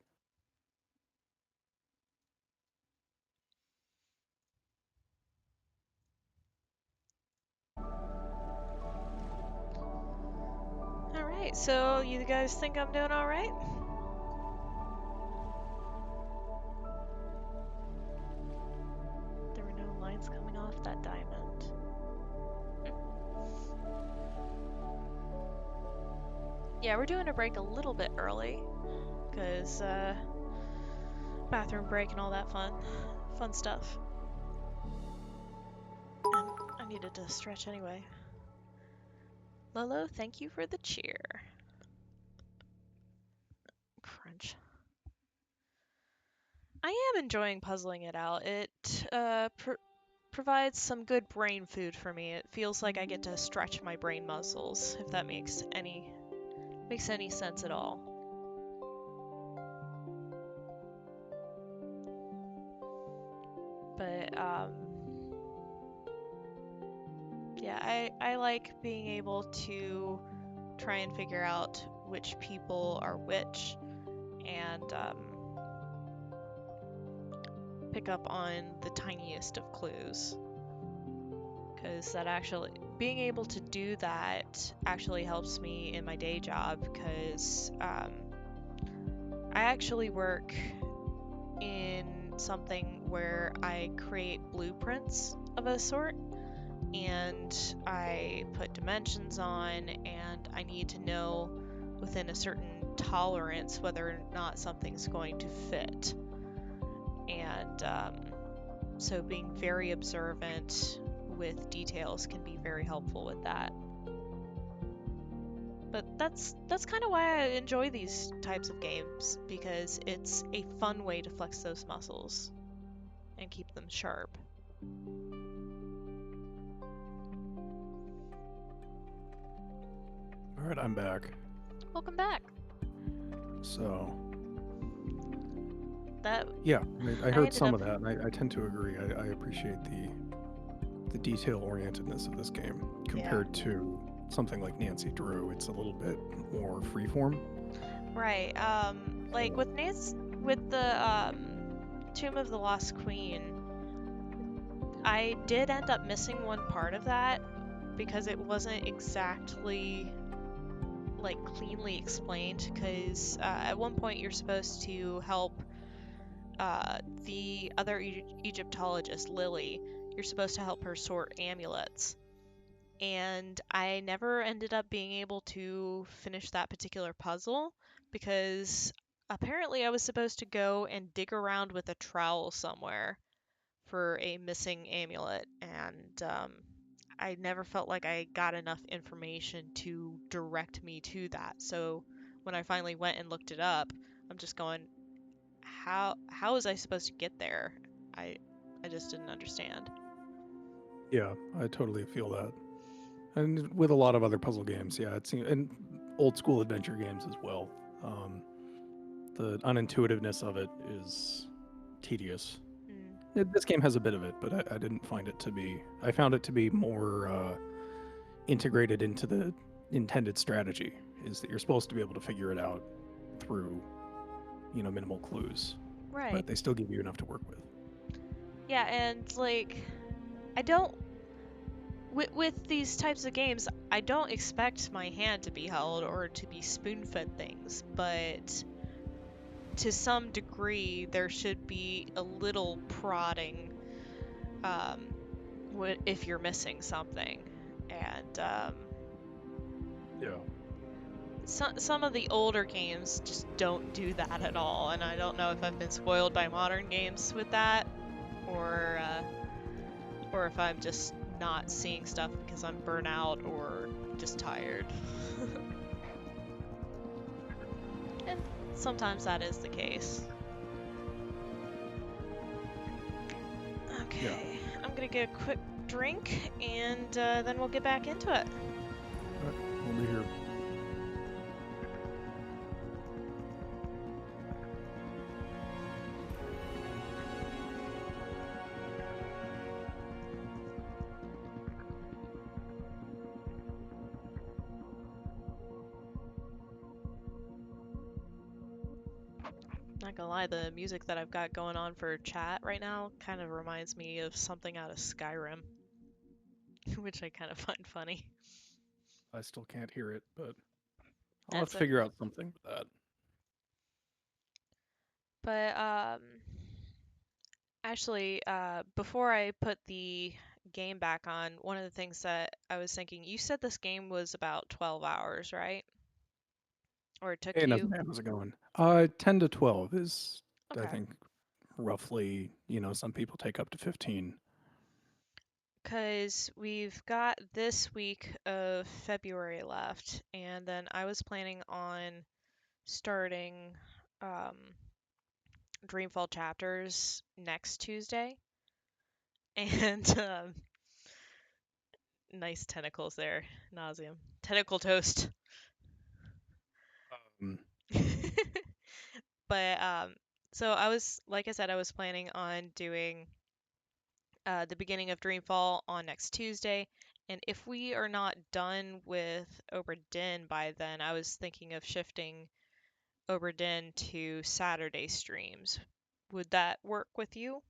All right, so you guys think I'm doing all right? There were no lines coming off that diamond. Yeah, we're doing a break a little bit early because bathroom break and all that fun stuff. And I needed to stretch anyway. Lolo, thank you for the cheer. Crunch. I am enjoying puzzling it out. It provides some good brain food for me. It feels like I get to stretch my brain muscles, if that makes any sense at all. But yeah, I like being able to try and figure out which people are which, and pick up on the tiniest of clues. Because that actually, being able to do that actually helps me in my day job, because I actually work in something where I create blueprints of a sort, and I put dimensions on, and I need to know within a certain tolerance whether or not something's going to fit. And so being very observant with details can be very helpful with that. But that's kind of why I enjoy these types of games, because it's a fun way to flex those muscles and keep them sharp. All right, I'm back. Welcome back. So, That yeah, I heard ended some up- of that, and I tend to agree. I appreciate the detail-orientedness of this game compared to something like Nancy Drew. It's a little bit more freeform. Right. Like with the Tomb of the Lost Queen, I did end up missing one part of that because it wasn't exactly like cleanly explained, because at one point you're supposed to help the other Egyptologist, Lily. You're supposed to help her sort amulets, and I never ended up being able to finish that particular puzzle because apparently I was supposed to go and dig around with a trowel somewhere for a missing amulet, and I never felt like I got enough information to direct me to that. So when I finally went and looked it up, I'm just going, how was I supposed to get there? I just didn't understand. Yeah, I totally feel that. And with a lot of other puzzle games, yeah, it seems, and old school adventure games as well. The unintuitiveness of it is tedious. This game has a bit of it, but I didn't find it to be. I found it to be more integrated into the intended strategy. Is that you're supposed to be able to figure it out through, minimal clues, Right. but they still give you enough to work with. Yeah, and like, I don't. With these types of games, I don't expect my hand to be held or to be spoon-fed things, but to some degree, there should be a little prodding if you're missing something. And Yeah. some of the older games just don't do that at all, and I don't know if I've been spoiled by modern games with that, or if I'm just not seeing stuff because I'm burnt out or just tired. And sometimes that is the case. Okay, yeah. I'm gonna get a quick drink, and then we'll get back into it. We'll be here. Not gonna lie, the music that I've got going on for chat right now kind of reminds me of something out of Skyrim, which I kind of find funny. I still can't hear it, but I'll have to figure out something with that. But actually, before I put the game back on, one of the things that I was thinking, you said this game was about 12 hours, right? Or it took Hey, you? how's it going? 10 to 12 is, Okay. I think, roughly, some people take up to 15. Because we've got this week of February left, and then I was planning on starting Dreamfall chapters next Tuesday. And nice tentacles there, Nausium. Tentacle toast. But so I was, like I said, I was planning on doing the beginning of Dreamfall on next Tuesday, and if we are not done with Obra Dinn by then, I was thinking of shifting Obra Dinn to Saturday streams. Would that work with you?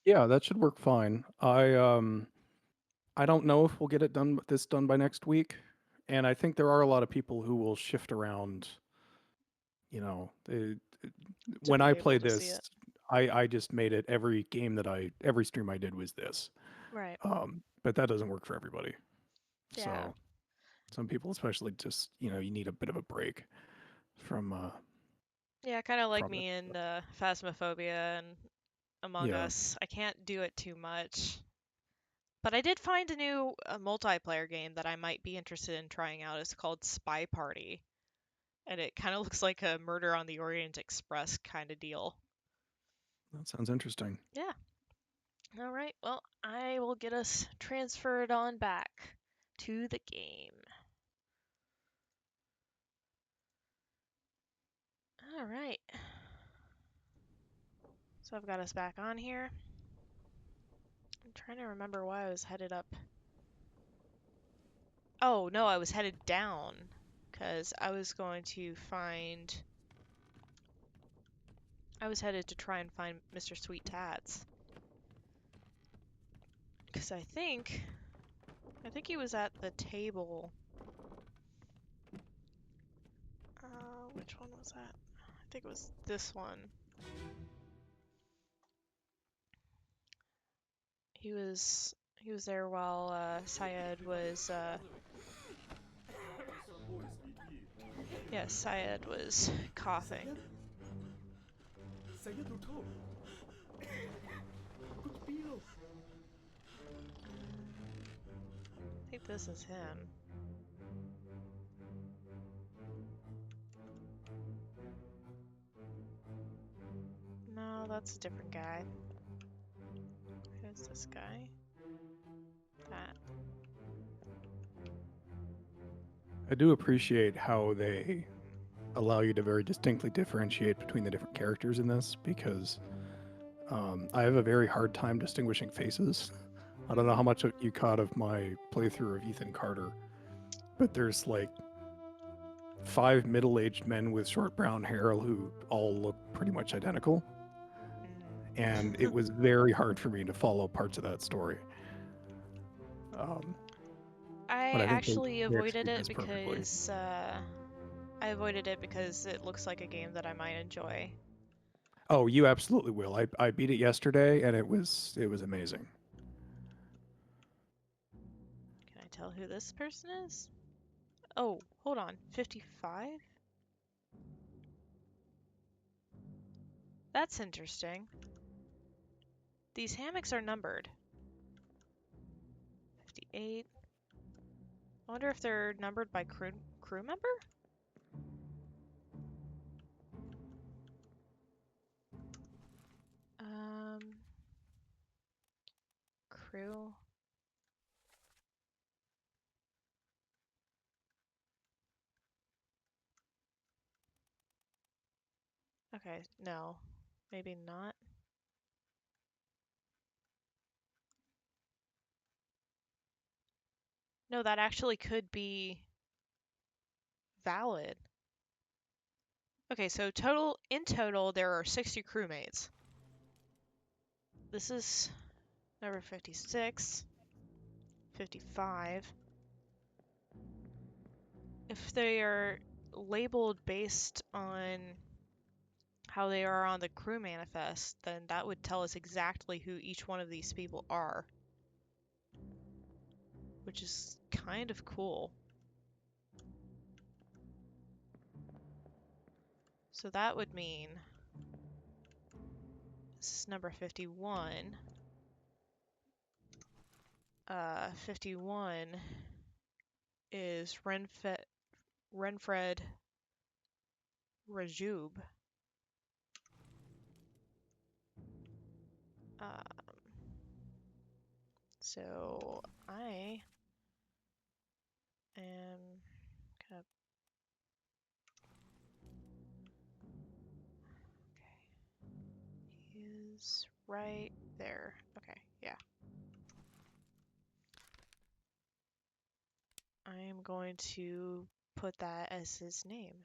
Yeah, that should work fine. I don't know if we'll get it done by next week, and I think there are a lot of people who will shift around. You know, To when be I able played to see this, it. I just made it every stream I did was this. Right. But that doesn't work for everybody. Yeah. So some people, especially, just you need a bit of a break from Yeah, kind of like from it. me in Phasmophobia and Among Yeah, Us. I can't do it too much. But I did find a new multiplayer game that I might be interested in trying out. It's called Spy Party. And it kind of looks like a Murder on the Orient Express kind of deal. that sounds interesting. Yeah. All right. Well, I will get us transferred on back to the game. All right. So I've got us back on here. I'm trying to remember why I was headed up. Oh, no, I was headed down because I was going to find. I was headed to try and find Mr. Sweet Tats. Because I think he was at the table. Which one was that? I think it was this one. He was there while Syed was Syed was coughing. Sayed Utto. Good Pilo. I think this is him. No, that's a different guy. Who's this guy? That. I do appreciate how they allow you to very distinctly differentiate between the different characters in this, because I have a very hard time distinguishing faces. I don't know how much you caught of my playthrough of Ethan Carter, but there's like 5 middle-aged men with short brown hair who all look pretty much identical, and it was very hard for me to follow parts of that story. I But I think actually they avoided execute it this perfectly. because it looks like a game that I might enjoy. Oh, you absolutely will. I beat it yesterday, and it was amazing. Can I tell who this person is? Oh, hold on. 55? That's interesting. These hammocks are numbered. 58. I wonder if they're numbered by crew member? Crew. Okay, no. Maybe not. No, that actually could be valid. Okay, so in total there are 60 crewmates. This is number 56, 55. If they are labeled based on how they are on the crew manifest, then that would tell us exactly who each one of these people are, which is kind of cool. So that would mean this is number 51. 51 is Renfred Rajub. So I am gonna. Okay. He is right there. Okay, yeah. I am going to put that as his name.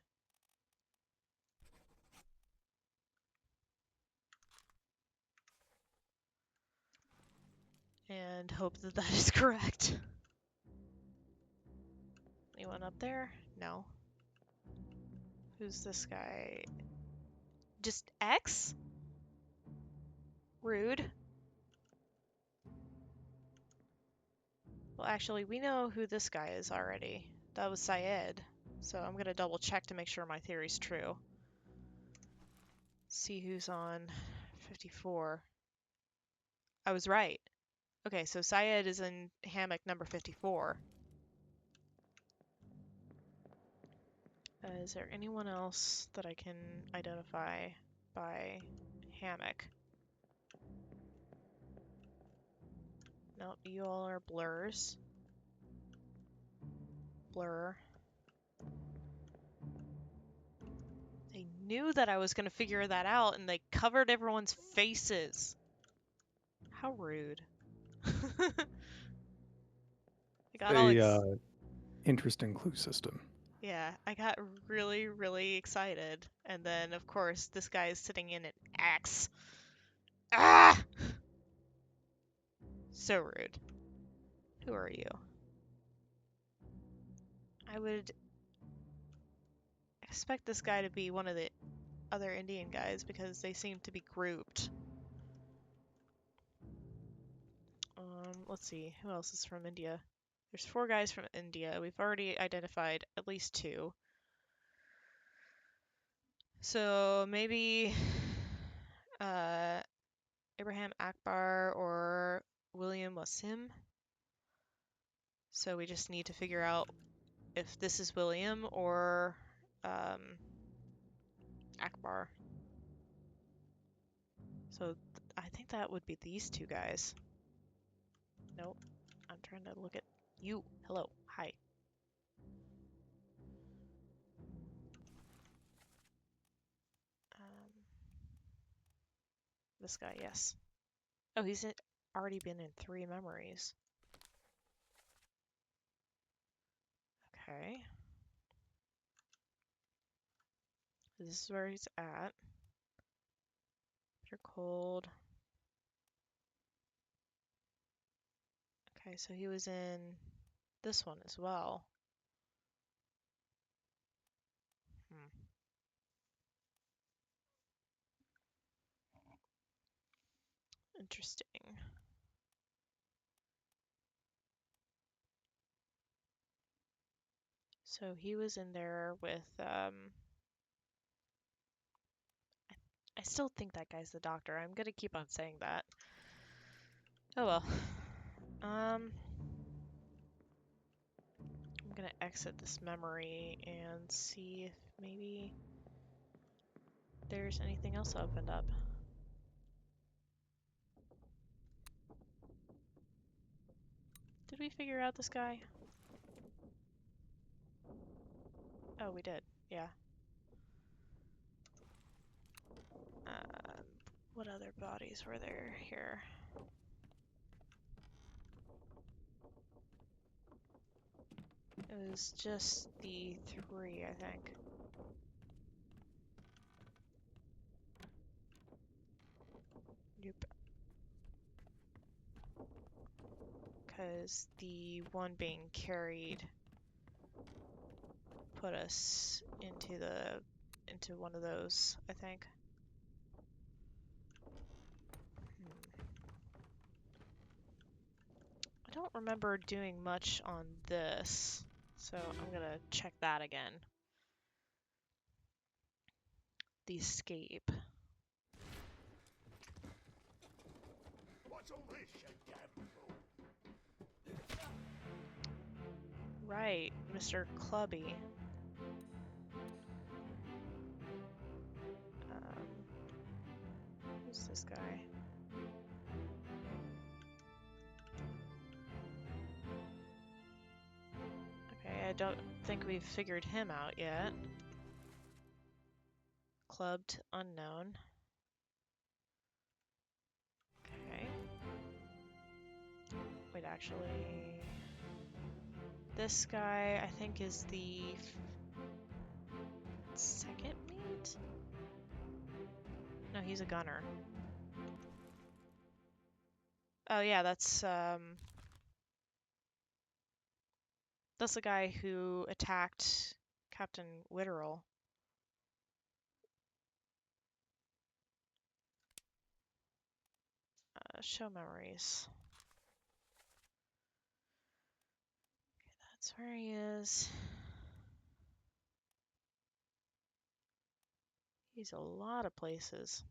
and hope that that is correct. Anyone up there? No. Who's this guy? Just X? Rude. Well, actually, we know who this guy is already. That was Syed. So I'm gonna double check to make sure my theory's true. See who's on 54. I was right. Okay, so Syed is in hammock number 54. Is there anyone else that I can identify by hammock? Nope, you all are blurs. Blur. They knew that I was going to figure that out, and they covered everyone's faces. How rude. I got all Interesting clue system. Yeah, I got really, really excited. And then, of course, this guy is sitting in an axe. Ah! So rude. Who are you? I would expect this guy to be one of the other Indian guys because they seem to be grouped. Let's see. Who else is from India? There's 4 guys from India. We've already identified at least 2. So maybe Abraham Akbar or William Wasim. So we just need to figure out if this is William or Akbar. So I think that would be these 2 guys. Nope. I'm trying to look at you. Hello. Hi. This guy, yes. Oh, he's already been in 3 memories. Okay. This is where he's at. Bitter cold. Okay, so he was in this one as well. Interesting. So he was in there with, I still think that guy's the doctor. I'm gonna keep on saying that. Oh well. I'm gonna exit this memory and see if maybe there's anything else opened up. Did we figure out this guy? Oh, we did. Yeah. What other bodies were there here? It was just the 3, I think. Nope. Because the one being carried put us into one of those, I think. I don't remember doing much on this, so I'm gonna check that again. The escape. What's all this, you damn fool? Right, Mr. Clubby. Who's this guy? Okay, I don't think we've figured him out yet. Clubbed unknown. Okay. Wait, actually... This guy, I think, is the second mate? No, he's a gunner. Oh yeah, that's the guy who attacked Captain Witterell. Show memories. Okay, that's where he is. He's a lot of places.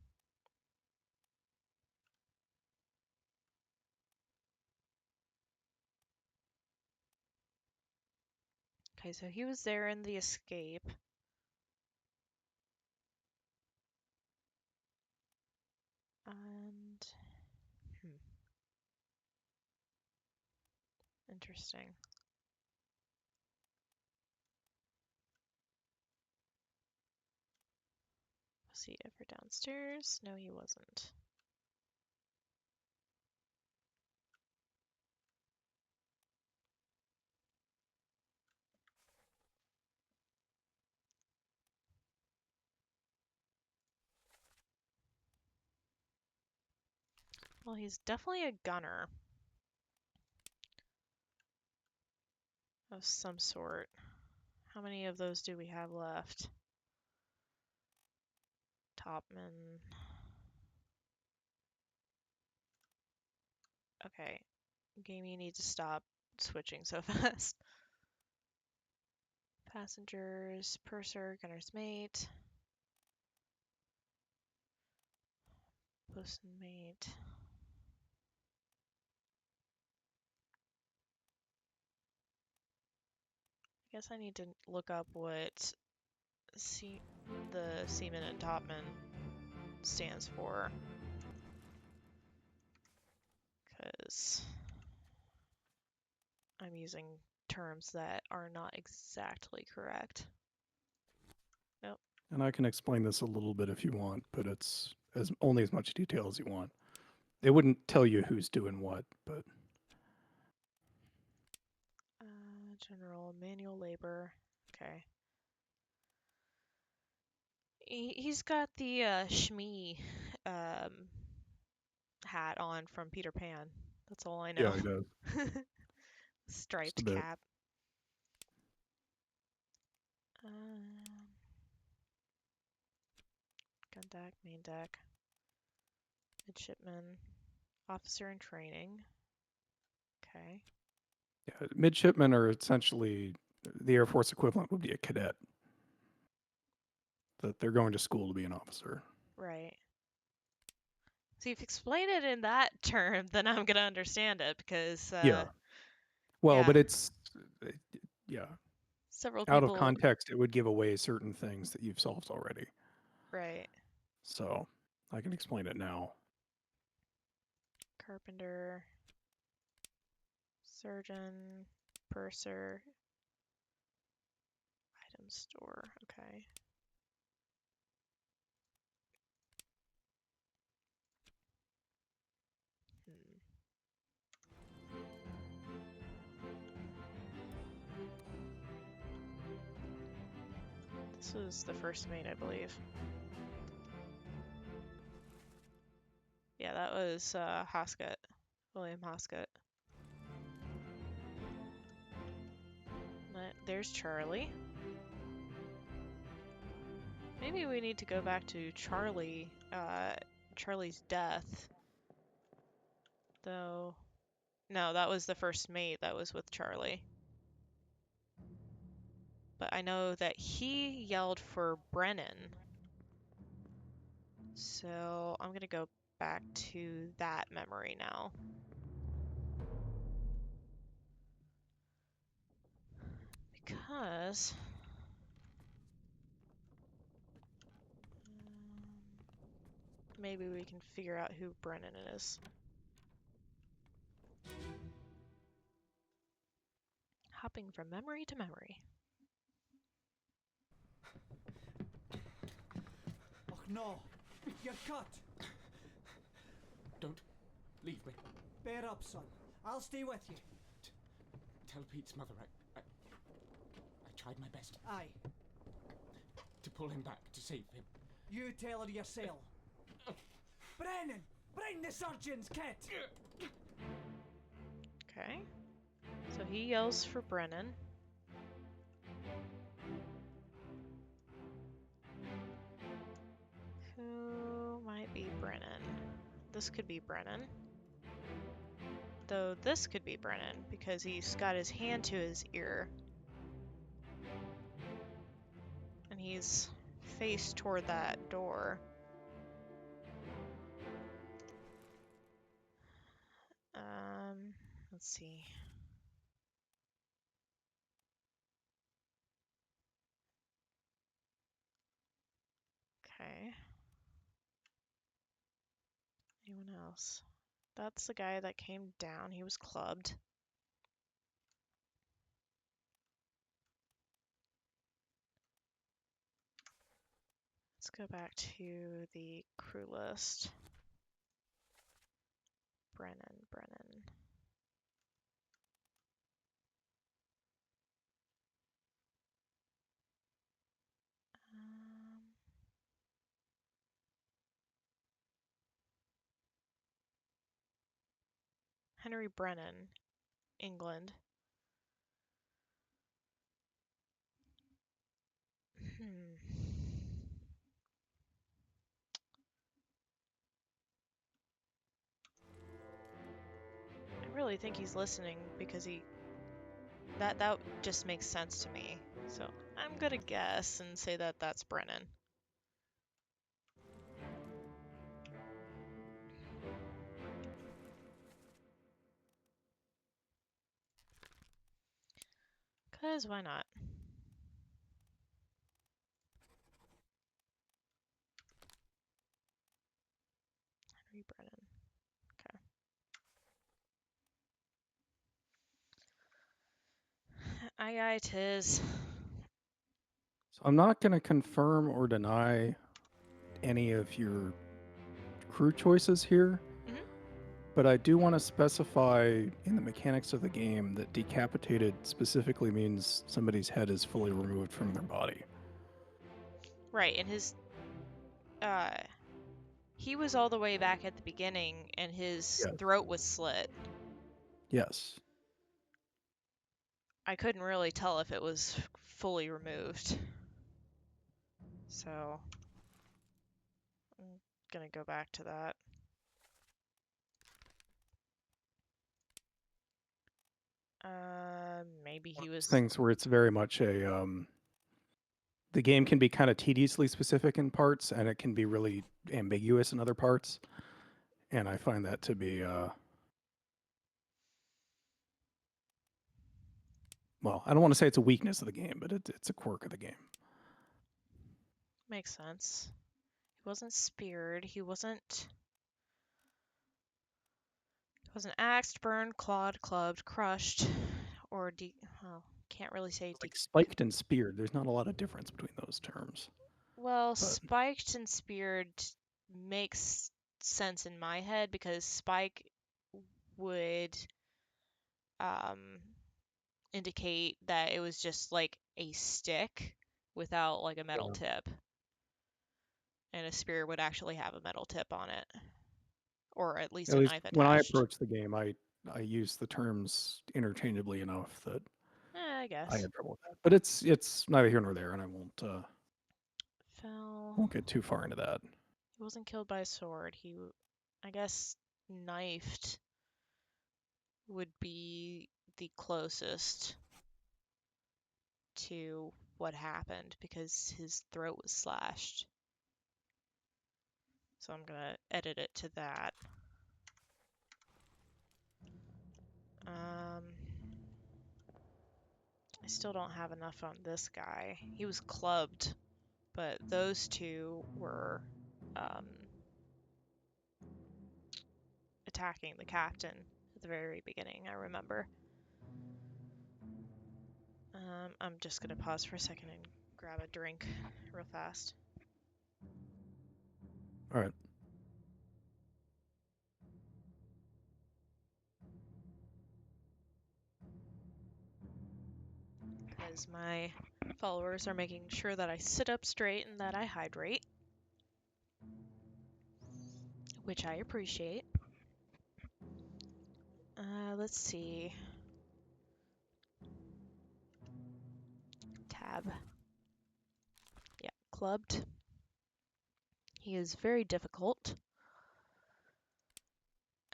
Okay, so he was there in the escape. And interesting. Was he ever downstairs? No, he wasn't. Well, he's definitely a gunner of some sort. How many of those do we have left? Topman. Okay. Game, you need to stop switching so fast. Passengers, purser, gunner's mate. Bosun mate. I guess I need to look up what the seaman and topman stands for. Because I'm using terms that are not exactly correct. Nope. And I can explain this a little bit if you want, but it's only as much detail as you want. They wouldn't tell you who's doing what, but General manual labor. Okay. He's got the Shmee hat on from Peter Pan. That's all I know. yeah, he does. Striped bit. cap. Gun deck, main deck. Midshipman. Officer in training. Okay. Yeah, midshipmen are essentially the Air Force equivalent would be a cadet. That they're going to school to be an officer. Right. So if you explain it in that term, then I'm gonna understand it because Yeah. Well, yeah. but it's yeah. Several Out of people. context, it would give away certain things that you've solved already. Right. So I can explain it now. Carpenter. Surgeon. Purser. Item store. Okay. This was the first mate, I believe. Yeah, that was Hoskett. William Hoskett. There's Charlie. Maybe we need to go back to Charlie's death. Though, no, that was the first mate that was with Charlie. But I know that he yelled for Brennan. So I'm gonna go back to that memory now. Because maybe we can figure out who Brennan is. Hopping from memory to memory. Oh no, you're cut. Don't leave me. Bear up, son. I'll stay with you. Tell Pete's mother I tried my best. Aye. To pull him back, to save him. You tell her yourself. Brennan! Bring the surgeon's kit! Okay. So he yells for Brennan. Who might be Brennan? This could be Brennan. Though this could be Brennan because he's got his hand to his ear. And he's faced toward that door. Let's see. Okay. Anyone else? That's the guy that came down. He was clubbed. Let's go back to the crew list. Brennan. Henry Brennan, England. I really think he's listening because that just makes sense to me. So I'm gonna guess and say that that's Brennan. Cause why not? Henry Brennan. Okay. Aye, 'tis. So I'm not going to confirm or deny any of your crew choices here, but I do want to specify in the mechanics of the game that decapitated specifically means somebody's head is fully removed from their body. Right, and his he was all the way back at the beginning and his Yes. throat was slit. Yes. I couldn't really tell if it was fully removed. So I'm gonna go back to that. Maybe he was Things where it's very much a the game can be kind of tediously specific in parts and it can be really ambiguous in other parts, and I find that to be well, I don't want to say it's a weakness of the game, but it's a quirk of the game. makes sense. He wasn't speared. He wasn't axed, burned, clawed, clubbed, crushed, or well, can't really say Like spiked and speared, there's not a lot of difference between those terms. Well, But spiked and speared makes sense in my head because spike would indicate that it was just like a stick without like a metal tip. And a spear would actually have a metal tip on it. Or at least at a least knife when I attached. approach the game, I use the terms interchangeably enough that I guess. I had trouble with that. But it's neither here nor there, and I won't get too far into that. He wasn't killed by a sword. He, I guess, knifed would be the closest to what happened because his throat was slashed. So I'm gonna edit it to that. I still don't have enough on this guy. He was clubbed, but those two were attacking the captain at the very beginning, I remember. I'm just gonna pause for a second and grab a drink real fast. All right. Because my followers are making sure that I sit up straight and that I hydrate, which I appreciate. Let's see. Tab. Yeah, clubbed. He is very difficult.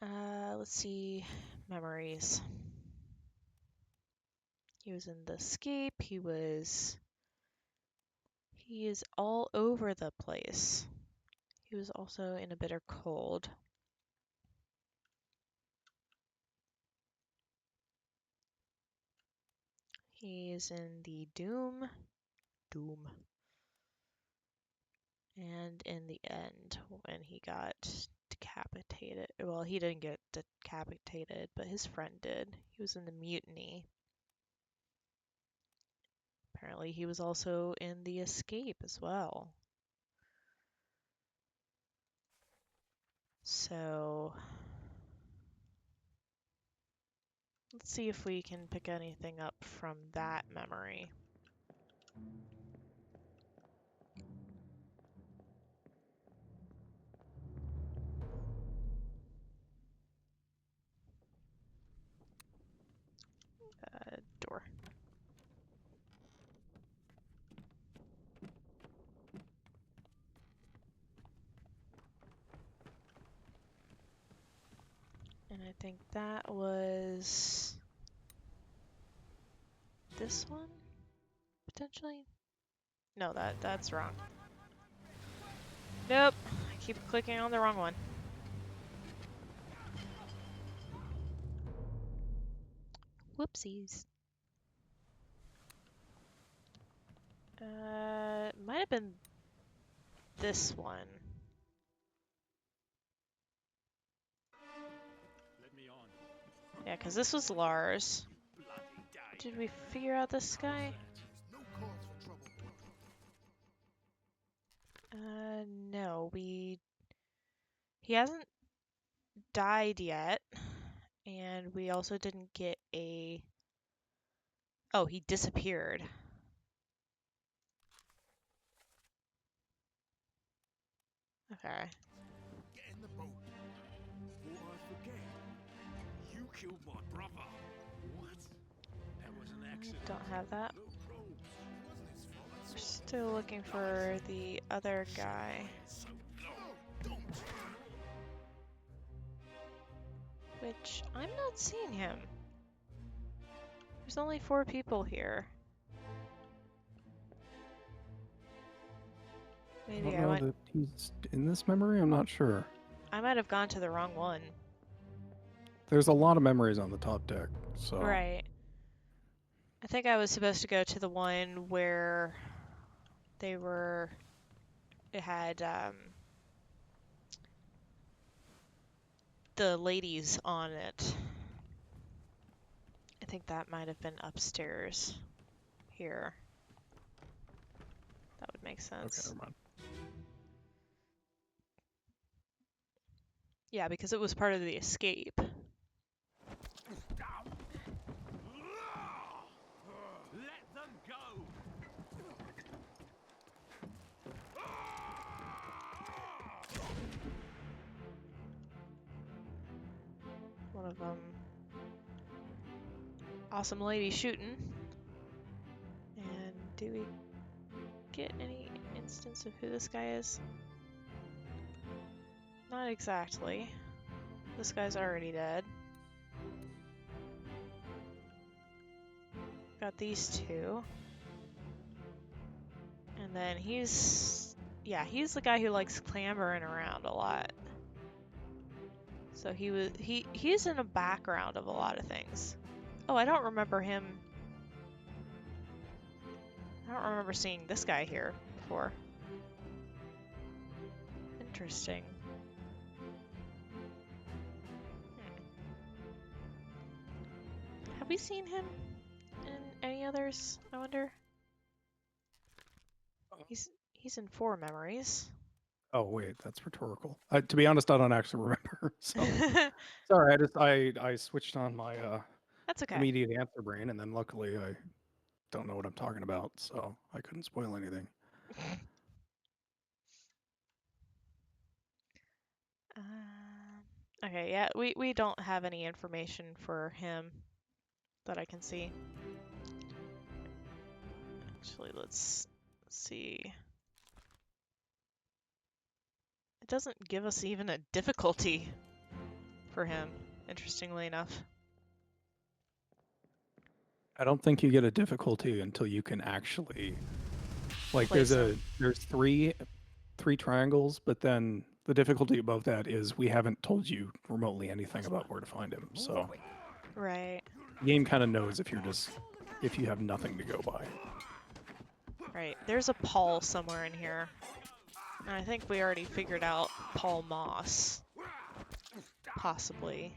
Let's see. Memories. He was in the escape. He is all over the place. He was also in a bitter cold. He's in the Doom. And in the end, when he got decapitated. Well, he didn't get decapitated, but his friend did. He was in the mutiny. Apparently, he was also in the escape as well. So, let's see if we can pick anything up from that memory. Door. And I think that was this one, potentially? No, that's wrong. Nope, I keep clicking on the wrong one. Whoopsies. Might have been this one. Let me on. Yeah, because this was Lars. Did we figure out this guy? No cause for trouble. No, he hasn't died yet, and we also didn't get a... Oh, he disappeared. Okay. Get in the boat. Before I forget, you killed my brother. What? That was an accident. Don't have that. No probes. It wasn't his fault. We're still looking for the other guy. So don't. Which, I'm not seeing him. There's only 4 people here. I Maybe don't I know went... that he's in this memory. I'm not sure. I might have gone to the wrong one. There's a lot of memories on the top deck, so Right. I think I was supposed to go to the one where it had the ladies on it. I think that might have been upstairs here. That would make okay, sense. never mind. Yeah, because it was part of the escape. Let them go! One of them. Awesome lady shooting. And do we get any instance of who this guy is? Not exactly. This guy's already dead. Got these 2. And then he's the guy who likes clambering around a lot. So he's in a background of a lot of things. Oh, I don't remember him. I don't remember seeing this guy here before. Interesting. Have we seen him in any others, I wonder? He's in 4 memories. Oh wait, that's rhetorical. To be honest, I don't actually remember. So sorry, I switched on my That's okay. immediate answer brain, and then luckily I don't know what I'm talking about, so I couldn't spoil anything. Okay, yeah, we don't have any information for him that I can see. Actually, let's see. It doesn't give us even a difficulty for him, interestingly enough. I don't think you get a difficulty until you can actually, like, Place there's three triangles, but then the difficulty above that is we haven't told you remotely anything about where to find him. So Right, the game kind of knows if you have nothing to go by. right. There's a Paul somewhere in here. And I think we already figured out Paul Moss. Possibly.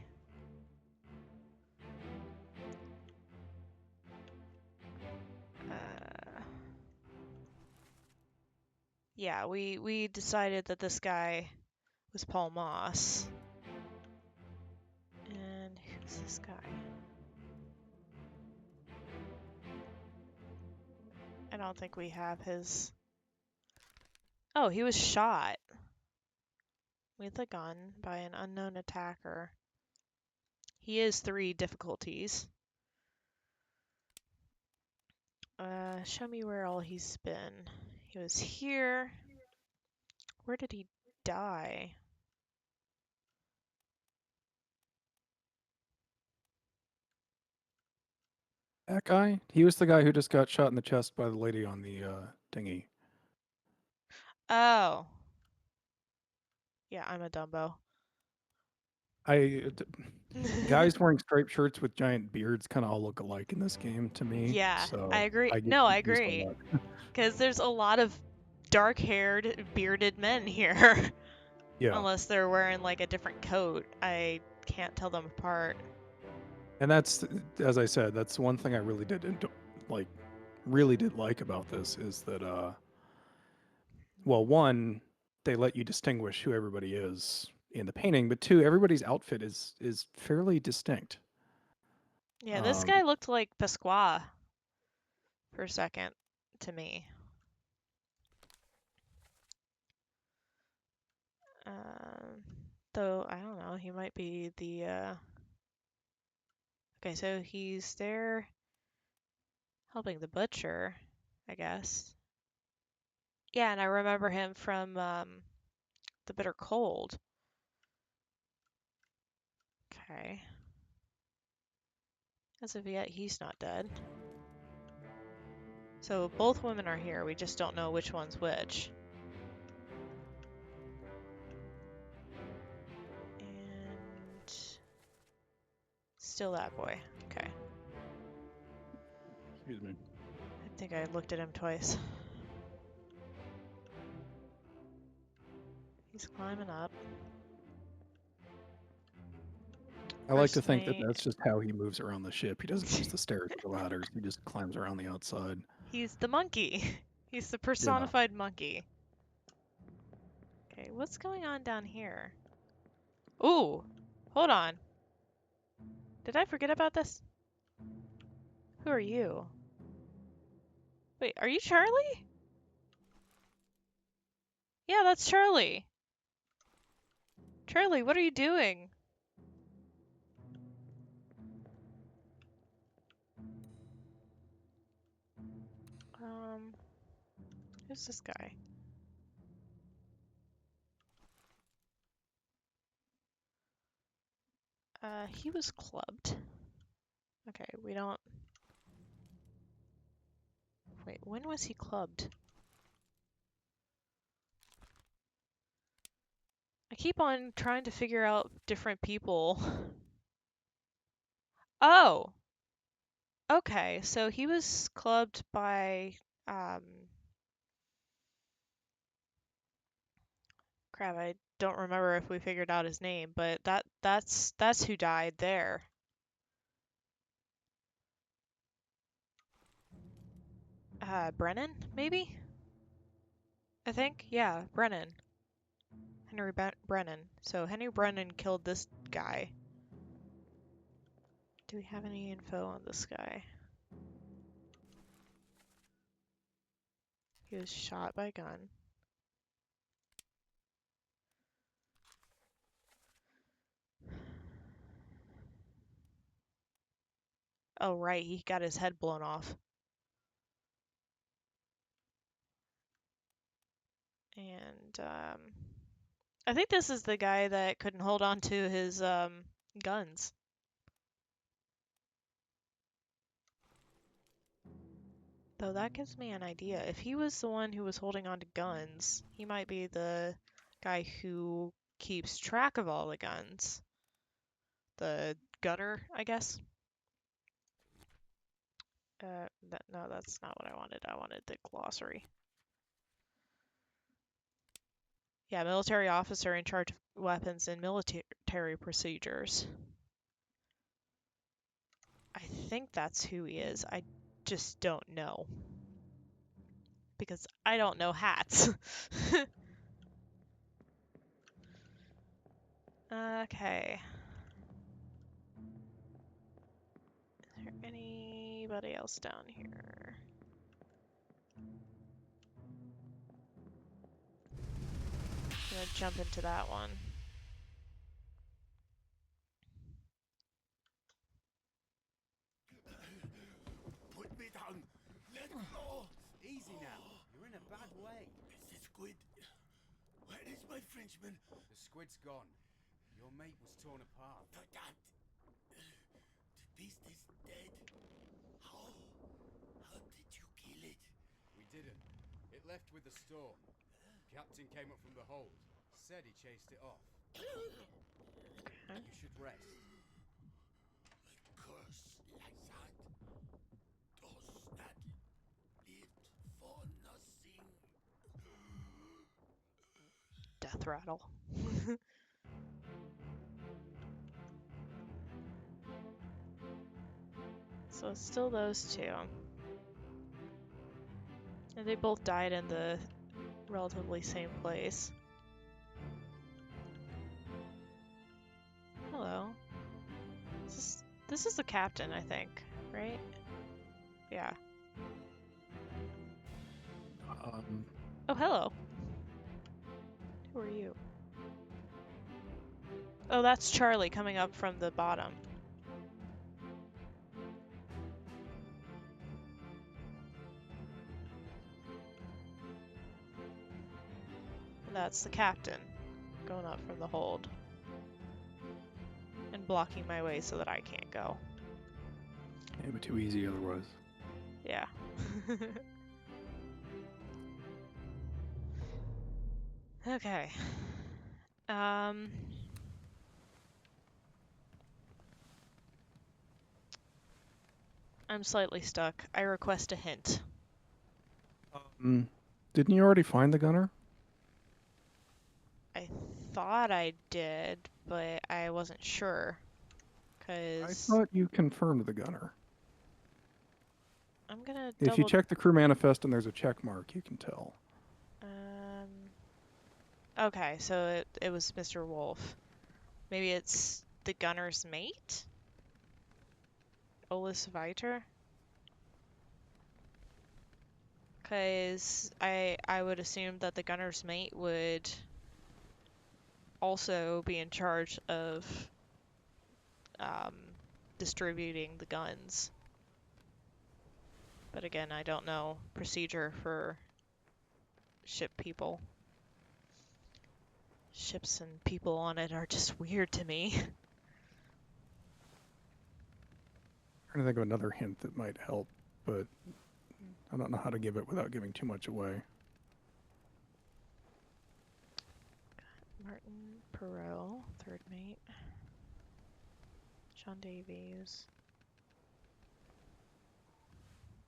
Yeah, we decided that this guy was Paul Moss. And who's this guy? I don't think we have his... Oh, he was shot with a gun by an unknown attacker. He is 3 difficulties. Show me where all he's been. He was here. Where did he die? That guy, he was the guy who just got shot in the chest by the lady on the dinghy. Oh. Yeah, I'm a Dumbo. Guys wearing striped shirts with giant beards kind of all look alike in this game to me. Yeah, So I agree. I get No, I confused a agree. lot. Because there's a lot of dark-haired, bearded men here. Yeah, Unless they're wearing like a different coat. I can't tell them apart. and that's, as I said, that's one thing I really did like about this is that well, one, they let you distinguish who everybody is in the painting, but two, everybody's outfit is fairly distinct. Yeah, this guy looked like Pasqua for a second to me. Though, I don't know, he might be the, Okay, so he's there helping the butcher, I guess. Yeah, and I remember him from, The Bitter Cold. Okay. As of yet, he's not dead. So both women are here, we just don't know which one's which. And still that boy. Okay. Excuse me. I think I looked at him twice. He's climbing up. I like to think that Personally, that's just how he moves around the ship. He doesn't use the stairs or the ladders. He just climbs around the outside. he's the monkey. He's the personified monkey. Okay, what's going on down here? Ooh, hold on. Did I forget about this? Who are you? Wait, are you Charlie? Yeah, that's Charlie. Charlie, what are you doing? Who's this guy? He was clubbed. Okay, we don't... Wait, when was he clubbed? I keep on trying to figure out different people. Oh! Okay, so he was clubbed by, crap, I don't remember if we figured out his name, but that's who died there. Brennan, maybe? I think? Yeah, Brennan. Henry Brennan. So Henry Brennan killed this guy. Do we have any info on this guy? He was shot by gun. Oh, right, he got his head blown off. And, I think this is the guy that couldn't hold on to his, guns. Though that gives me an idea. If he was the one who was holding on to guns, he might be the guy who keeps track of all the guns. The gunner, I guess. No, that's not what I wanted. I wanted the glossary. Yeah, military officer in charge of weapons and military procedures. I think that's who he is. I just don't know. Because I don't know hats. Okay. Is there anybody else down here? I'm gonna jump into that one. Put me down. Let go. Easy now. You're in a bad way. Is the squid? Where is my Frenchman? The squid's gone. Your mate was torn apart. That. The beast is dead. How? How did you kill it? We didn't. It left with the storm. Captain came up from the hold. Said he chased it off. You should rest. A curse like that does not live for nothing. Death rattle. So it's still those two. And they both died in the relatively same place. Hello. This is the captain, I think, right? Yeah. Oh, hello. Who are you? Oh, that's Charlie coming up from the bottom. That's the captain going up from the hold and blocking my way so that I can't go. It'd be too easy otherwise. Yeah. Okay. I'm slightly stuck. I request a hint. Didn't you already find the gunner? I thought I did, but I wasn't sure. I 'Cause thought you confirmed the gunner. I'm gonna If you double. check the crew manifest and there's a check mark, you can tell. Okay, so it was Mr. Wolf. Maybe it's the gunner's mate? Olis Viter? Because I would assume that the gunner's mate would also be in charge of distributing the guns. But again, I don't know procedure for ship people. Ships and people on it are just weird to me. I'm trying to think of another hint that might help, but I don't know how to give it without giving too much away. Martin Perot, third mate. John Davies.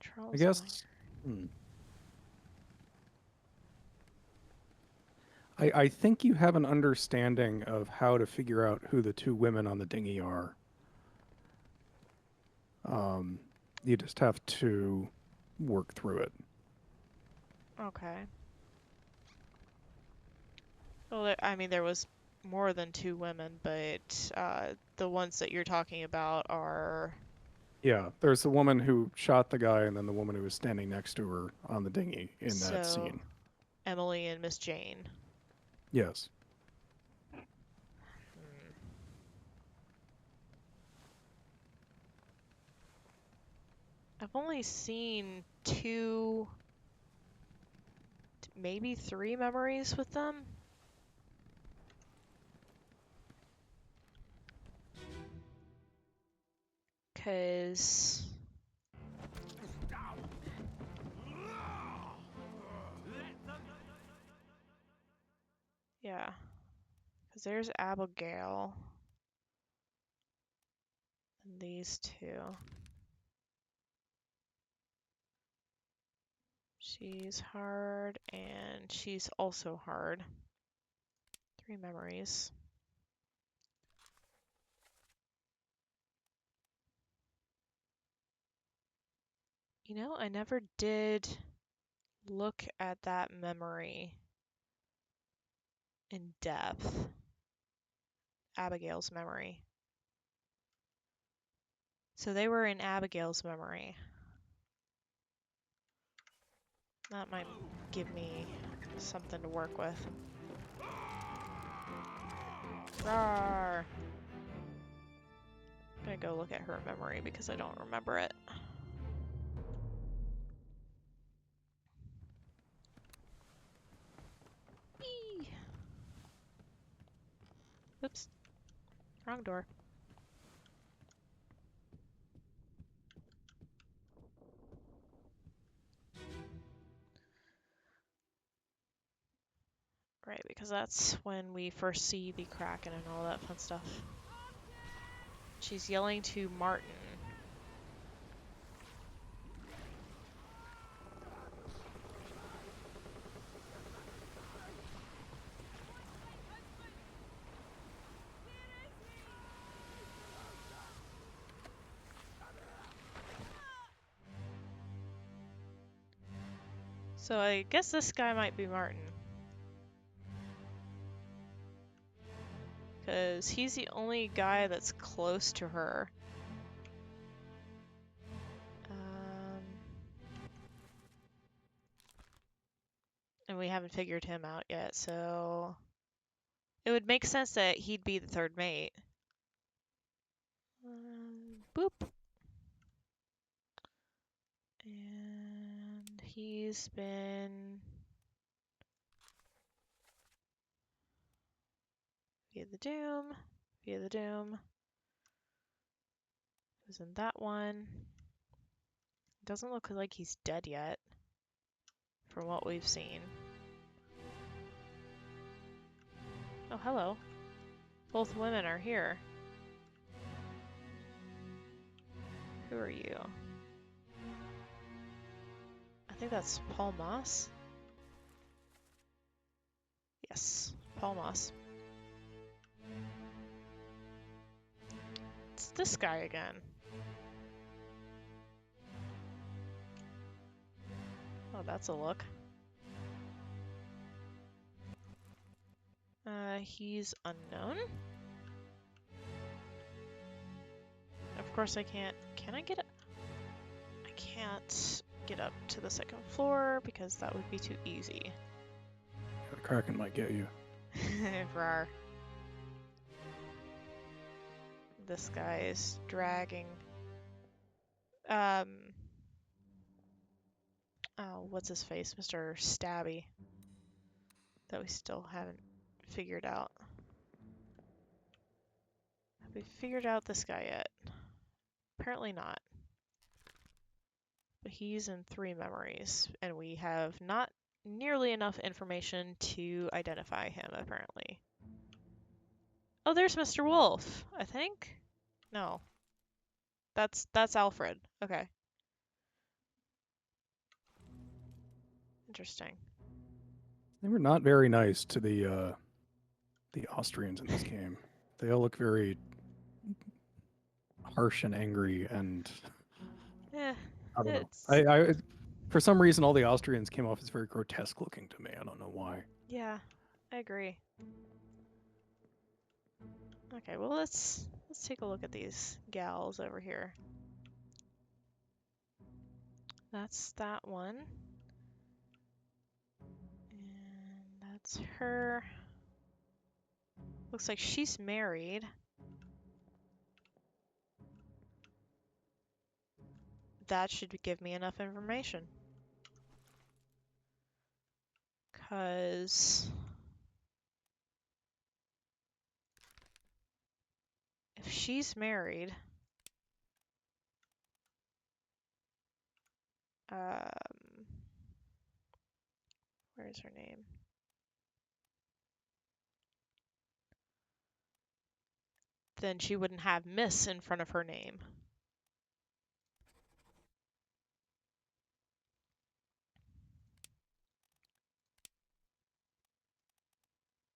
Charles I guess. I think you have an understanding of how to figure out who the two women on the dinghy are. You just have to work through it. Okay. Well, I mean, there was more than two women, but the ones that you're talking about are... Yeah, there's the woman who shot the guy and then the woman who was standing next to her on the dinghy in that scene. Emily and Miss Jane. Yes. I've only seen 2, maybe 3 memories with them. Cause yeah, cause there's Abigail and these 2. She's hard and she's also hard. 3 memories. You know, I never did look at that memory in depth. Abigail's memory. So they were in Abigail's memory. That might give me something to work with. Rawr! I'm gonna go look at her memory because I don't remember it. Eee. Oops. Wrong door. Right, because that's when we first see the Kraken and all that fun stuff. She's yelling to Martin. So I guess this guy might be Martin. Because he's the only guy that's close to her. And we haven't figured him out yet, so it would make sense that he'd be the third mate. Boop. And he's been via the Doom. Who's in that one? Doesn't look like he's dead yet, from what we've seen. Oh, hello. Both women are here. Who are you? I think that's Paul Moss. Yes, Paul Moss. It's this guy again. Oh, that's a look. He's unknown. Of course I can't. Can I get up? I can't get up to the second floor because that would be too easy. The Kraken might get you. Rawr. This guy is dragging. Oh, what's his face? Mr. Stabby. That we still haven't figured out. Have we figured out this guy yet? Apparently not. But he's in 3 memories, and we have not nearly enough information to identify him, apparently. Oh, there's Mr. Wolf, I think? No. That's Alfred. Okay. Interesting. They were not very nice to the Austrians in this game. They all look very harsh and angry, and Yeah, I don't know. it's... I for some reason all the Austrians came off as very grotesque looking to me. I don't know why. Yeah, I agree. Okay, well let's take a look at these gals over here. That's that one. And that's her. Looks like she's married. that should give me enough information. Because if she's married, where's her name? Then she wouldn't have Miss in front of her name.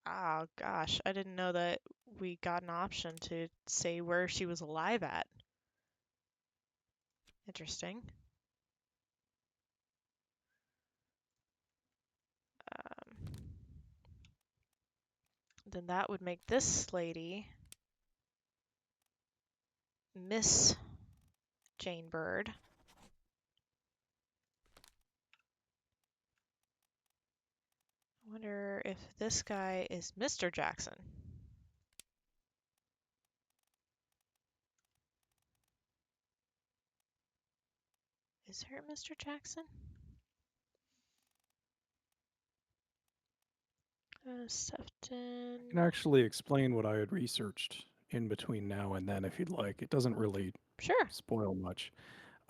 Oh gosh, I didn't know that we got an option to say where she was alive at. Interesting. Then that would make this lady Miss Jane Bird. I wonder if this guy is Mr. Jackson. Is there a Mr. Jackson? Sefton. I can actually explain what I had researched in between now and then if you'd like. It doesn't really spoil much.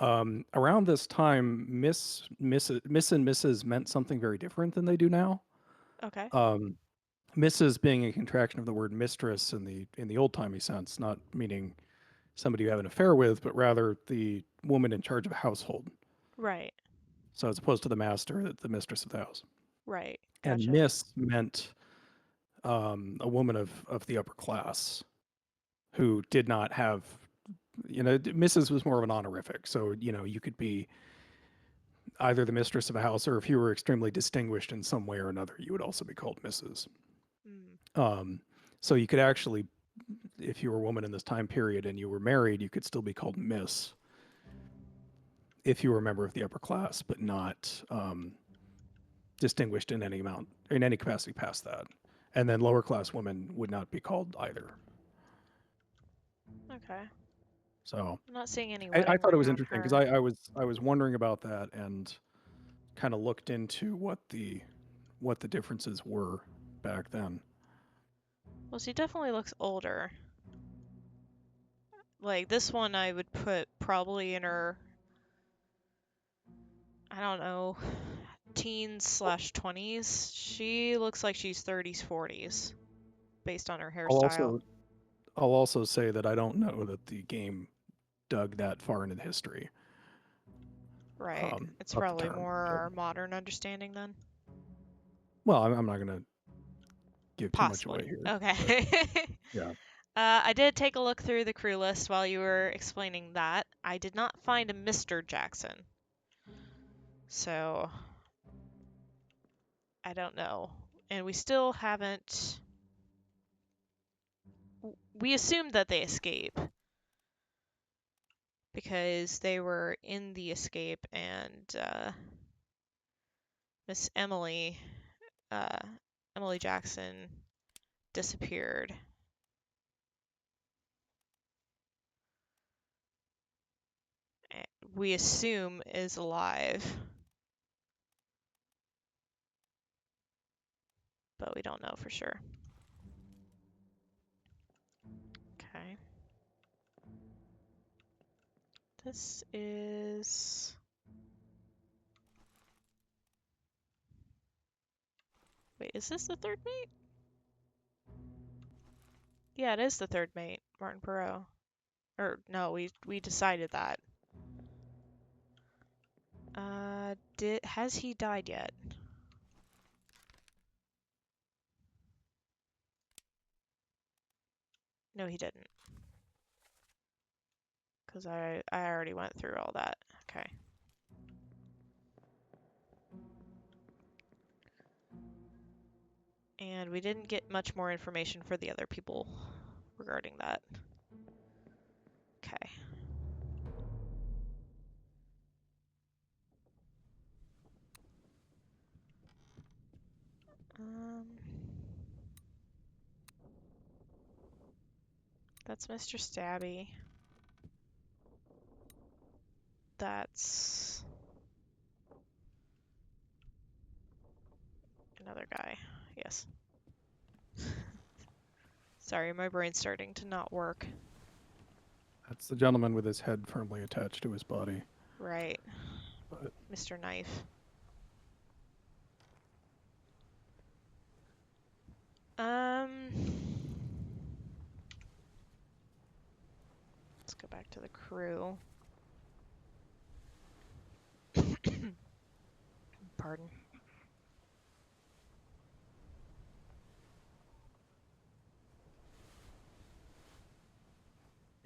Around this time, Miss, and Mrs. meant something very different than they do now. Okay. Mrs. being a contraction of the word mistress in the old-timey sense, not meaning somebody you have an affair with, but rather the woman in charge of a household. Right. So as opposed to the master, the mistress of the house. Right. And Gotcha. Miss meant a woman of the upper class who did not have, Mrs. was more of an honorific. So, you could be either the mistress of a house, or if you were extremely distinguished in some way or another, you would also be called Mrs. So you could actually, if you were a woman in this time period and you were married, you could still be called Miss if you were a member of the upper class, but not distinguished in any amount, in any capacity past that. And then lower class women would not be called either. Okay. So I'm not seeing any I wedding thought it ring was on interesting because her. I was wondering about that and kind of looked into what the differences were back then. Well, she definitely looks older. Like, this one I would put probably in her, I don't know, teens/20s. She looks like she's 30s, 40s, based on her hairstyle. I'll also say that I don't know that the game dug that far into the history. Right. It's of the probably term. more our modern understanding then. Well, I'm not going to give too much away Possibly. here. Okay. Yeah. I did take a look through the crew list while you were explaining that. I did not find a Mr. Jackson. So, I don't know. And we still haven't... We assumed that they escape. Because they were in the escape and Miss Emily, Emily Jackson, disappeared. We assume is alive. But we don't know for sure. Okay. This is... Wait, is this the third mate? Yeah, it is the third mate, Martin Perot. Or, no, we decided that. Has he died yet? No, he didn't. Because I already went through all that. Okay. And we didn't get much more information for the other people regarding that. Okay. That's Mr. Stabby. That's another guy. Yes. Sorry, my brain's starting to not work. That's the gentleman with his head firmly attached to his body. Right. But Mr. Knife. Let's go back to the crew. Pardon.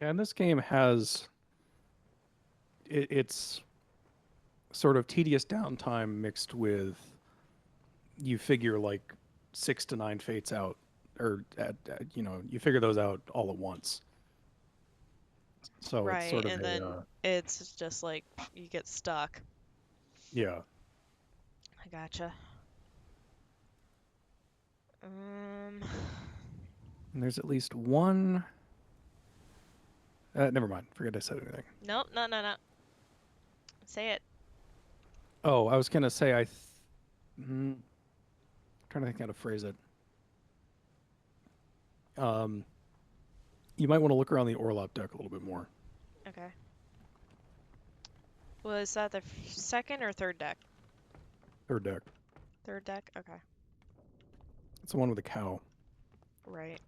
yeah, and this game has it's sort of tedious downtime mixed with you figure like 6 to 9 fates out, or you figure those out all at once. So it's Right, sort of and then it's just like you get stuck. yeah. I gotcha. And there's at least one. Never mind. Forget I said anything. Nope, no. Say it. Oh, I was gonna say trying to think how to phrase it. You might want to look around the Orlop deck a little bit more. Okay. Was that the second or third deck? Third deck. Third deck? Okay. It's the one with the cow. Right.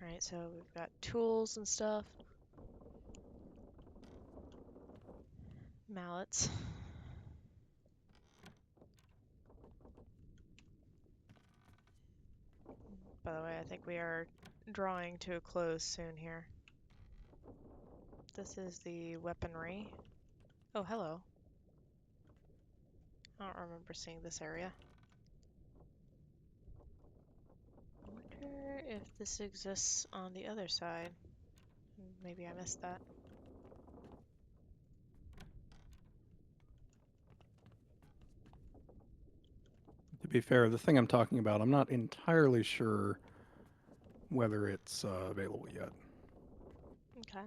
Alright, so we've got tools and stuff. Mallets. By the way, I think we are drawing to a close soon here. This is the weaponry. Oh, hello. I don't remember seeing this area. I wonder if this exists on the other side. Maybe I missed that. To be fair, the thing I'm talking about, I'm not entirely sure whether it's available yet. Okay.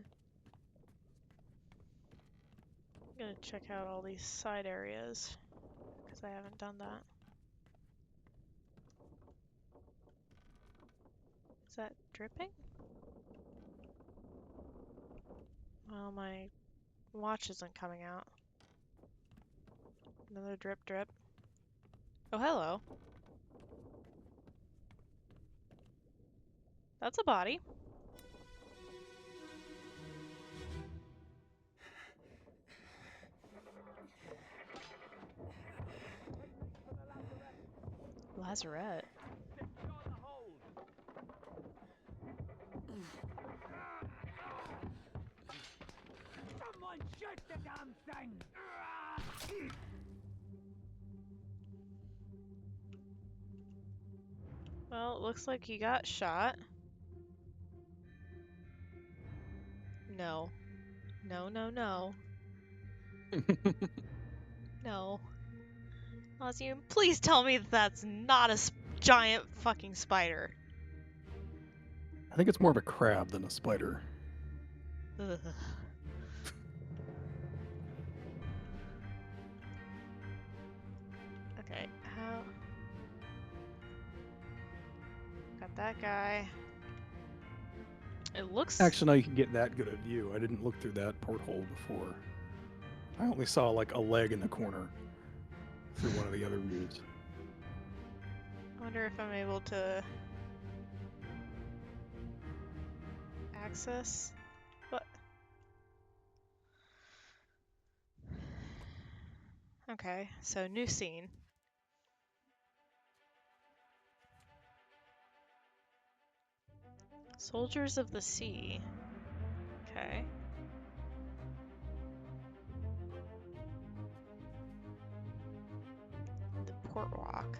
I'm gonna check out all these side areas, because I haven't done that. Is that dripping? Well, my watch isn't coming out. Another drip drip. Oh, hello. That's a body. Lazarette. Someone shoot the damn thing! Well, it looks like you got shot. No. No, no, no. No. Nausium, please tell me that that's not a giant fucking spider. I think it's more of a crab than a spider. Ugh. Okay, how... Got that guy. It looks... Actually, now you can get that good a view. I didn't look through that porthole before. I only saw like a leg in the corner through one of the other views. I wonder if I'm able to... access... What? Okay, so new scene. Soldiers of the Sea. Okay. The port walk.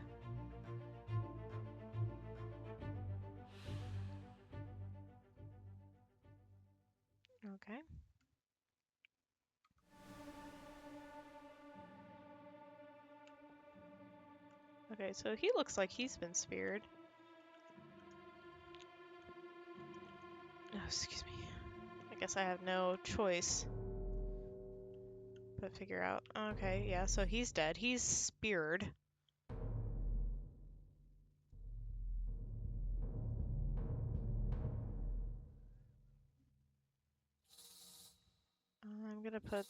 Okay. Okay, so he looks like he's been speared. Oh, excuse me. I guess I have no choice but figure out. Okay, yeah, so he's dead. He's speared. I'm gonna put...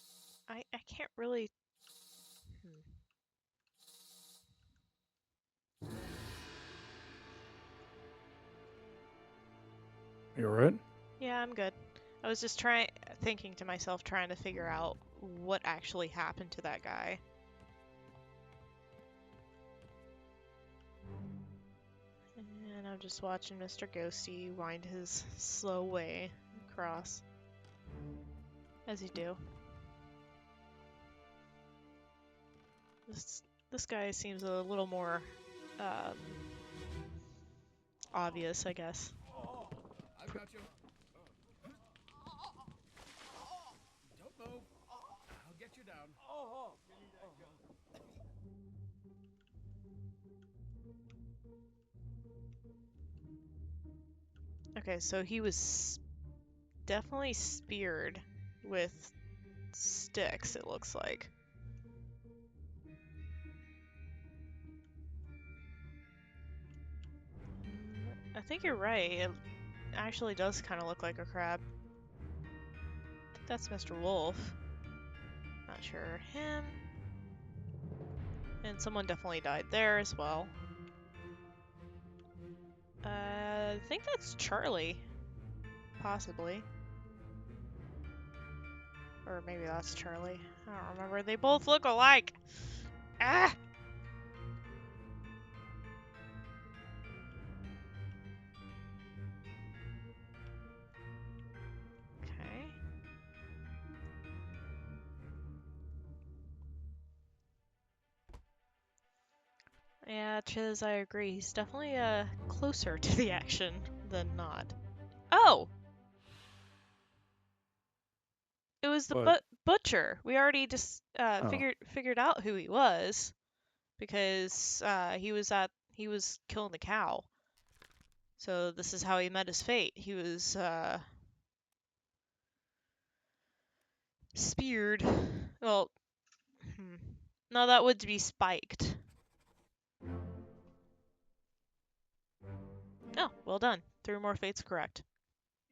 I can't really... You alright? Yeah, I'm good. I was just thinking to myself, trying to figure out what actually happened to that guy. And I'm just watching Mr. Ghosty wind his slow way across. As you do. This guy seems a little more obvious, I guess. I've got you. Don't move. I'll get you down. Okay, so he was definitely speared with sticks, it looks like. I think you're right. It actually does kind of look like a crab. I think that's Mr. Wolf. Not sure him. And someone definitely died there as well. I think that's Charlie. Possibly. Or maybe that's Charlie. I don't remember. They both look alike! Ah! Okay. Yeah, Chiz, I agree. He's definitely closer to the action than not. Oh! It was the What? butcher. We already just Oh. figured out who he was because he was killing the cow. So this is how he met his fate. He was speared. Well, no, that would be spiked. Oh, well done. 3 more fates correct.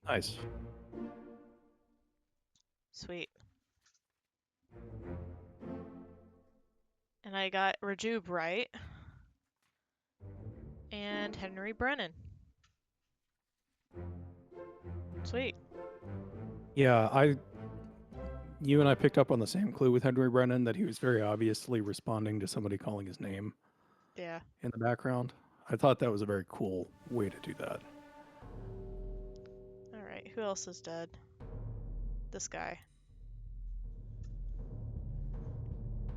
Nice. Sweet. And I got Rajub right. And Henry Brennan. Sweet. Yeah, you and I picked up on the same clue with Henry Brennan, that he was very obviously responding to somebody calling his name Yeah. in the background. I thought that was a very cool way to do that. Alright, who else is dead? This guy.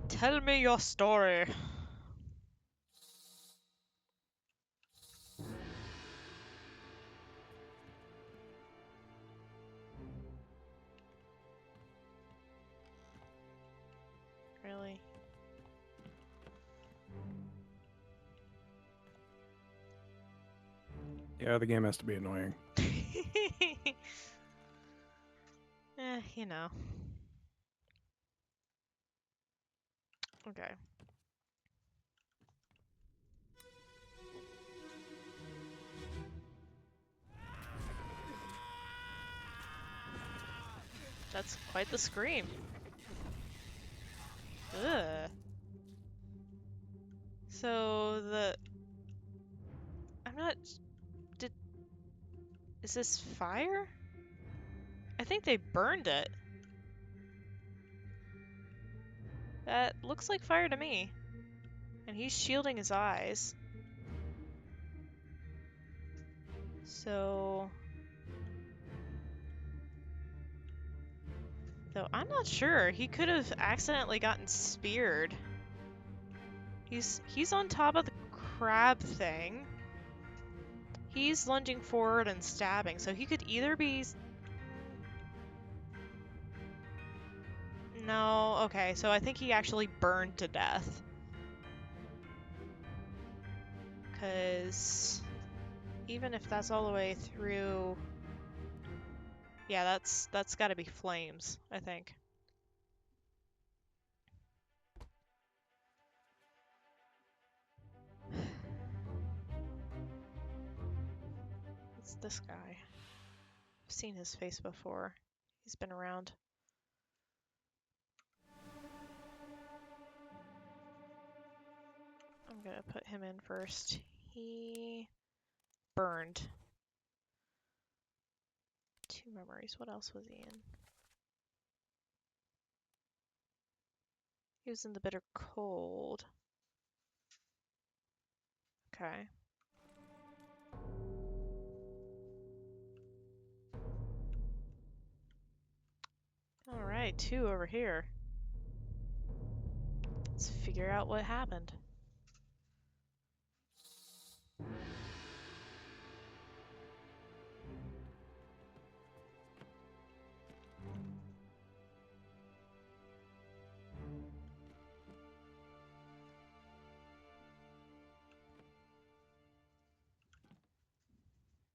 Tell me your story. Really? Yeah, the game has to be annoying. You know. Okay. That's quite the scream. Ugh. So I'm not... Is this fire? I think they burned it. That looks like fire to me. And he's shielding his eyes. So... Though I'm not sure. He could have accidentally gotten speared. He's on top of the crab thing. He's lunging forward and stabbing, so he could either be... No, okay, so I think he actually burned to death. Because even if that's all the way through... Yeah, that's gotta be flames, I think. It's this guy. I've seen his face before. He's been around. I'm gonna put him in first. He burned. 2 memories. What else was he in? He was in the bitter cold. Okay. Alright, 2 over here. Let's figure out what happened.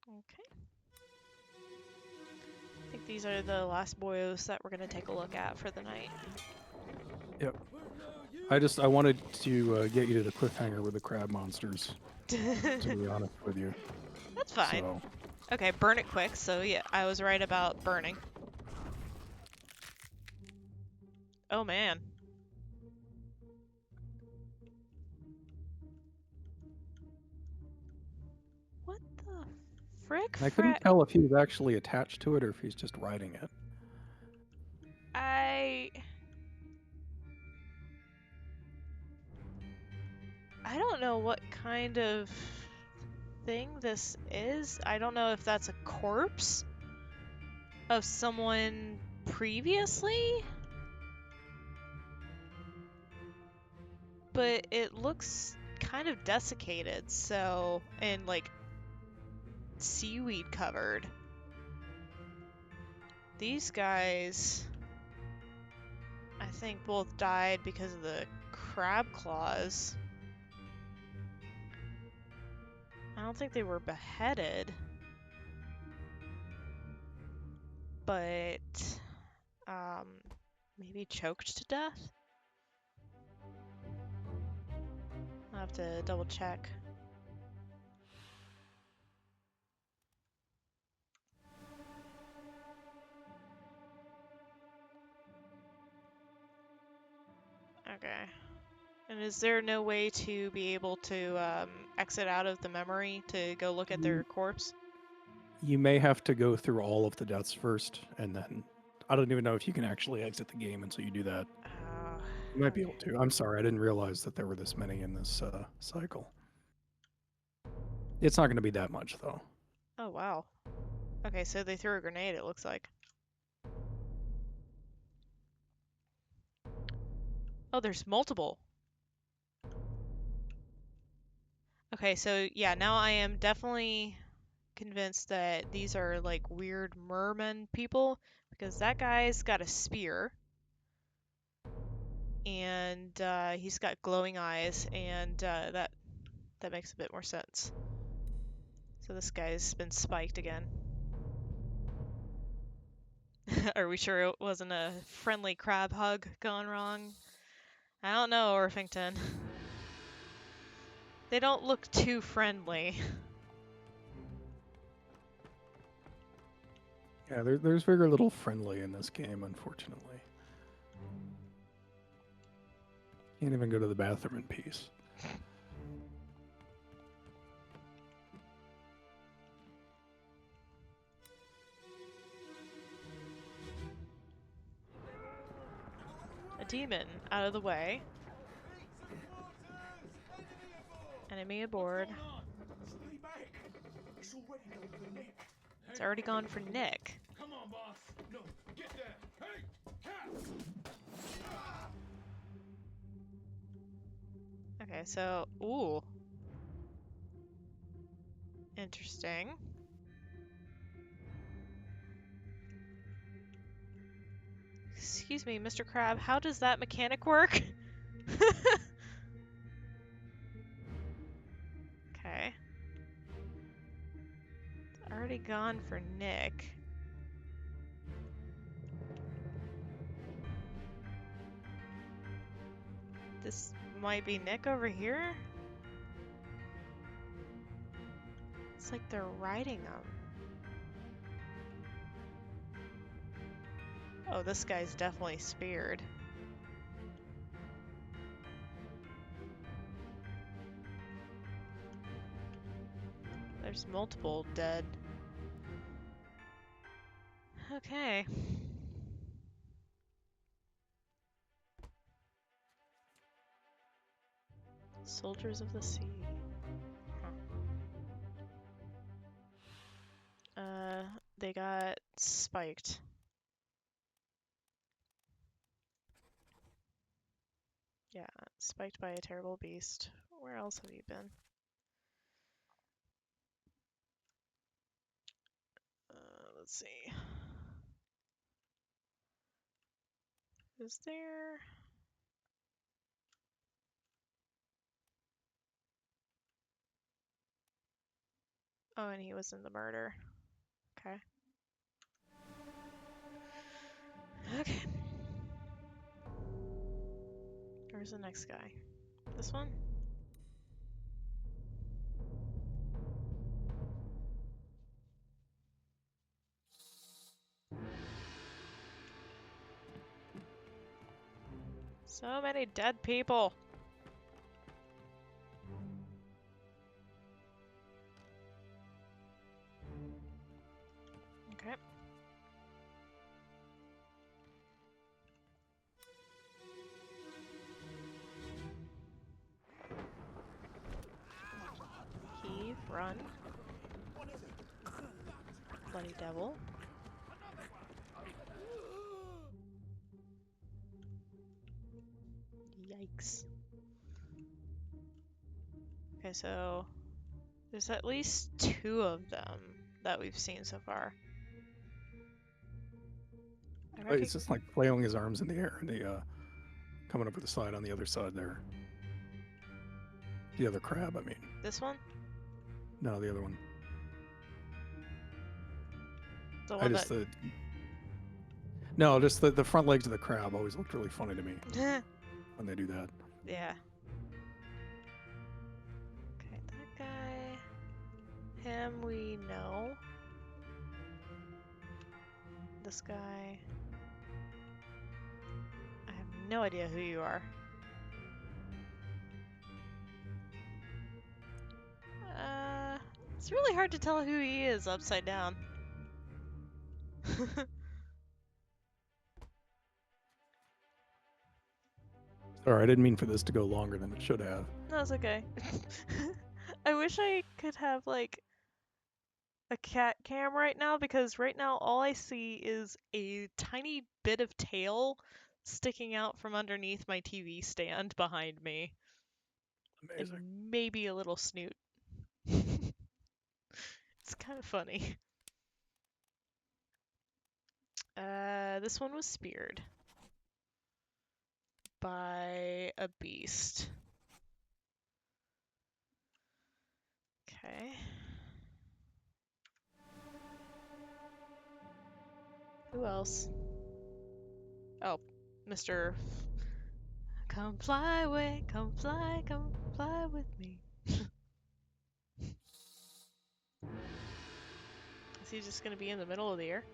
Okay. I think these are the last boyos that we're gonna take a look at for the night. Yep. I wanted to get you to the cliffhanger with the crab monsters, to be honest with you. That's fine. So, Okay, burn it quick, so yeah, I was right about burning. Oh man. What the frick? I couldn't tell if he was actually attached to it or if he's just riding it. I don't know what kind of thing this is. I don't know if that's a corpse of someone previously, but it looks kind of desiccated, so, and like seaweed covered. These guys, I think, both died because of the crab claws. I don't think they were beheaded, but maybe choked to death? I'll have to double check. Okay. And is there no way to be able to exit out of the memory to go look at their corpse? You may have to go through all of the deaths first, and then I don't even know if you can actually exit the game until you do that. You might be able to. I'm sorry, I didn't realize that there were this many in this cycle. It's not going to be that much, though. Oh, wow. Okay, so they threw a grenade, it looks like. Oh, there's multiple. Okay, so yeah, now I am definitely convinced that these are like weird merman people, because that guy's got a spear. And he's got glowing eyes, and that makes a bit more sense. So this guy's been spiked again. Are we sure it wasn't a friendly crab hug gone wrong? I don't know, Orpington. They don't look too friendly. Yeah, there's very little friendly in this game, unfortunately. Can't even go to the bathroom in peace. A demon out of the way. Enemy aboard. Stay back. It's already gone for Nick. It's already gone for Nick. Come on, boss. No, get there. Hey, cat. Okay, so, ooh. Interesting. Excuse me, Mr. Crab, how does that mechanic work? Okay. It's already gone for Nick. This might be Nick over here? It's like they're riding him. Oh, this guy's definitely speared. There's multiple dead. Okay. Soldiers of the Sea. Huh. They got spiked. Yeah, spiked by a terrible beast. Where else have you been? Let's see. Is there... Oh, and he was in the murder. Okay. Okay. Where's the next guy? This one? So many dead people. Okay. Heave, run. Bloody devil. Yikes. Okay, so there's at least 2 of them that we've seen so far. Wait, it's just like flailing his arms in the air and coming over the side on the other side there. The other crab, I mean. This one? No, the other one. The one just No, just the front legs of the crab always looked really funny to me when they do that. Yeah. Okay, that guy. Him we know. This guy. I have no idea who you are. It's really hard to tell who he is upside down. Sorry, I didn't mean for this to go longer than it should have. No, it's okay. I wish I could have, like, a cat cam right now, because right now all I see is a tiny bit of tail sticking out from underneath my TV stand behind me. Amazing. And maybe a little snoot. It's kind of funny. This one was speared by a beast. Okay. Who else? Oh, Mr. Come fly away, come fly with me. Is he just gonna be in the middle of the air?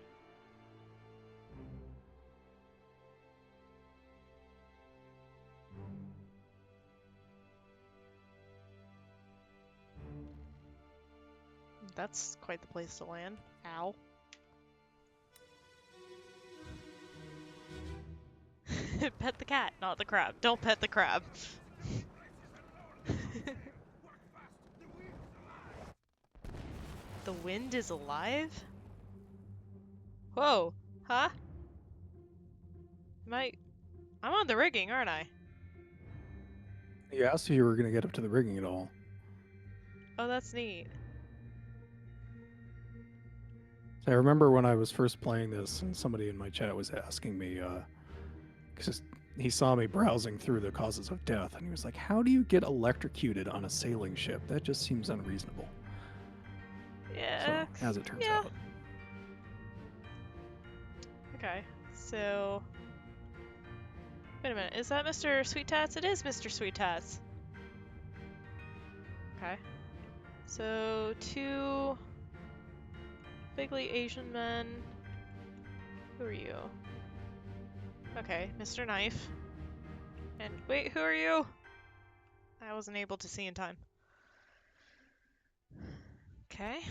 That's quite the place to land. Ow. Pet the cat, not the crab. Don't pet the crab. The wind is alive? Whoa, huh? I'm on the rigging, aren't I? You asked if you were going to get up to the rigging at all. Oh, that's neat. So I remember when I was first playing this, and somebody in my chat was asking me, 'cause he saw me browsing through the causes of death, and he was like, "How do you get electrocuted on a sailing ship? That just seems unreasonable." Yeah. So, as it turns yeah. out. Okay. So. Wait a minute. Is that Mr. Sweet Tats? It is Mr. Sweet Tats. Okay. So 2 bigly Asian men. Who are you? Okay, Mr. Knife. And wait, who are you? I wasn't able to see in time. Okay.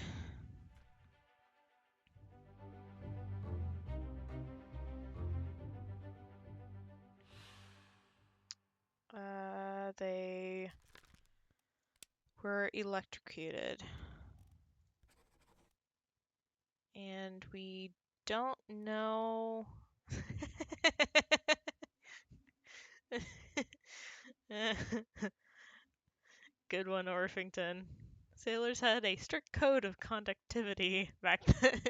They were electrocuted. And we don't know. Good one, Orpington. Sailors had a strict code of conductivity back then.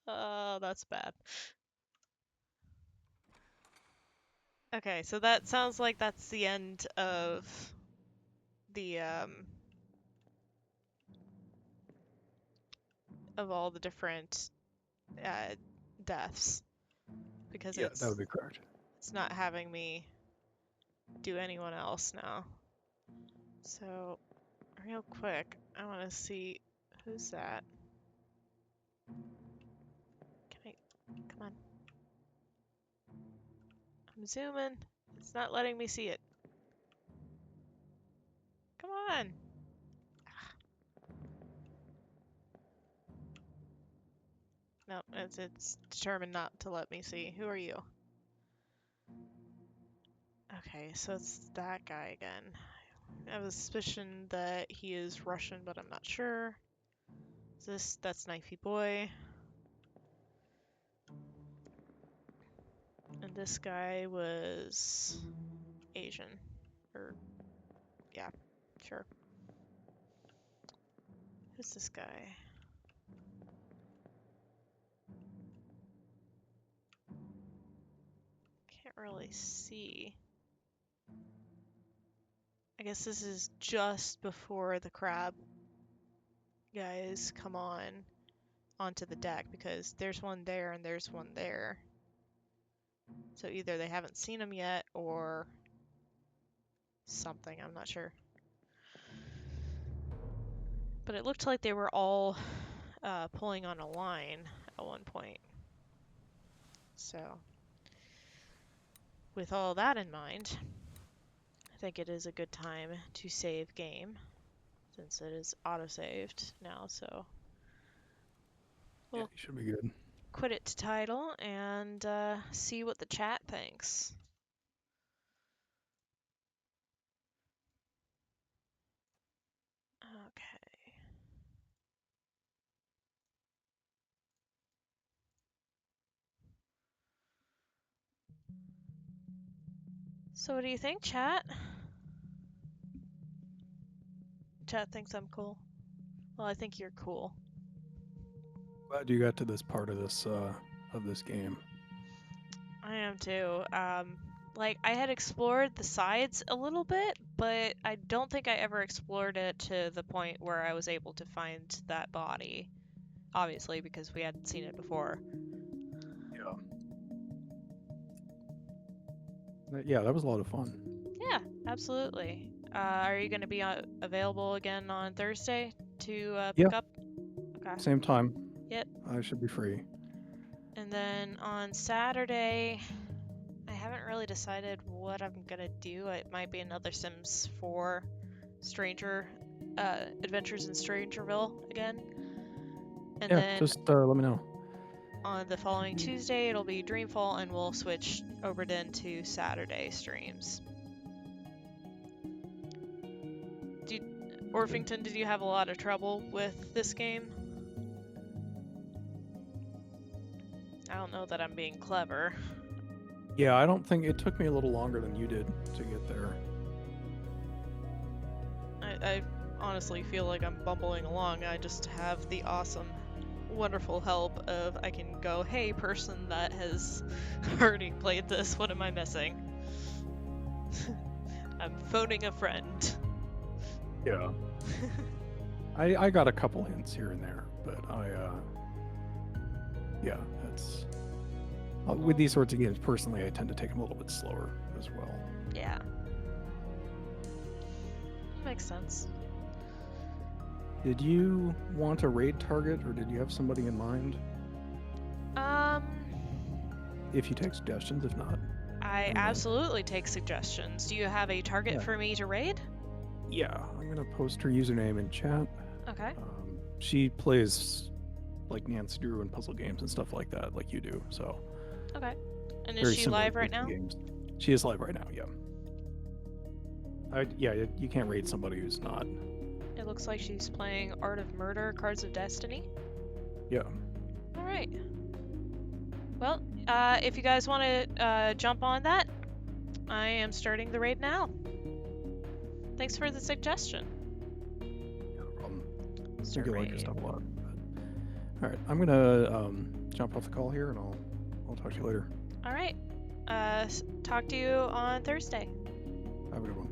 Oh, that's bad. Okay, so that sounds like that's the end of the of all the different deaths, because Yeah, that would be correct. it's not having me do anyone else now. So, real quick, I want to see who's that. Can I? Come on. I'm zooming. It's not letting me see it. Come on. No, it's determined not to let me see. Who are you? Okay, so it's that guy again. I have a suspicion that he is Russian, but I'm not sure. That's Knifey Boy. And this guy was Asian. Or, yeah, sure. Who's this guy? Can't really see. I guess this is just before the crab guys come onto the deck, because there's one there and there's one there. So either they haven't seen him yet or something, I'm not sure. But it looked like they were all pulling on a line at one point. So, with all that in mind, I think it is a good time to save game, since it is auto-saved now, so Yeah, we'll you should be good. quit it to title and see what the chat thinks. Okay. So what do you think, chat? Chat thinks I'm cool. Well, I think you're cool. Glad you got to this part of this game. I am too. Like, I had explored the sides a little bit, but I don't think I ever explored it to the point where I was able to find that body. Obviously, because we hadn't seen it before. Yeah, that was a lot of fun. Yeah, absolutely. Are you going to be available again on Thursday to pick up? Okay. Same time. Yep. I should be free. And then on Saturday, I haven't really decided what I'm gonna do. It might be another Sims 4 Adventures in Strangerville again. And yeah, then just let me know. On the following Tuesday, it'll be Dreamfall, and we'll switch Obra Dinn to Saturday streams. Orpington, did you have a lot of trouble with this game? I don't know that I'm being clever. Yeah, I don't think it took me a little longer than you did to get there. I honestly feel like I'm bumbling along. I just have the awesome wonderful help of I can go, hey, person that has already played this, what am I missing? I'm phoning a friend. Yeah. I got a couple hints here and there, but yeah, that's with these sorts of games. Personally, I tend to take them a little bit slower as well. Yeah. Makes sense. Did you want a raid target, or did you have somebody in mind? If you take suggestions, if not. I absolutely take suggestions. Do you have a target for me to raid? Yeah, I'm gonna post her username in chat. Okay. She plays like Nancy Drew and puzzle games and stuff like that, like you do. So. Okay. And very is she similar live right now? games. She is live right now. Yeah. Yeah, you can't raid somebody who's not. It looks like she's playing Art of Murder, Cards of Destiny. Yeah. All right. Well, if you guys want to jump on that, I am starting the raid now. Thanks for the suggestion. No problem. I Start think you'll like your raid. stuff a lot. All right, I'm gonna jump off the call here, and I'll talk to you later. All right. Talk to you on Thursday. Have a good one.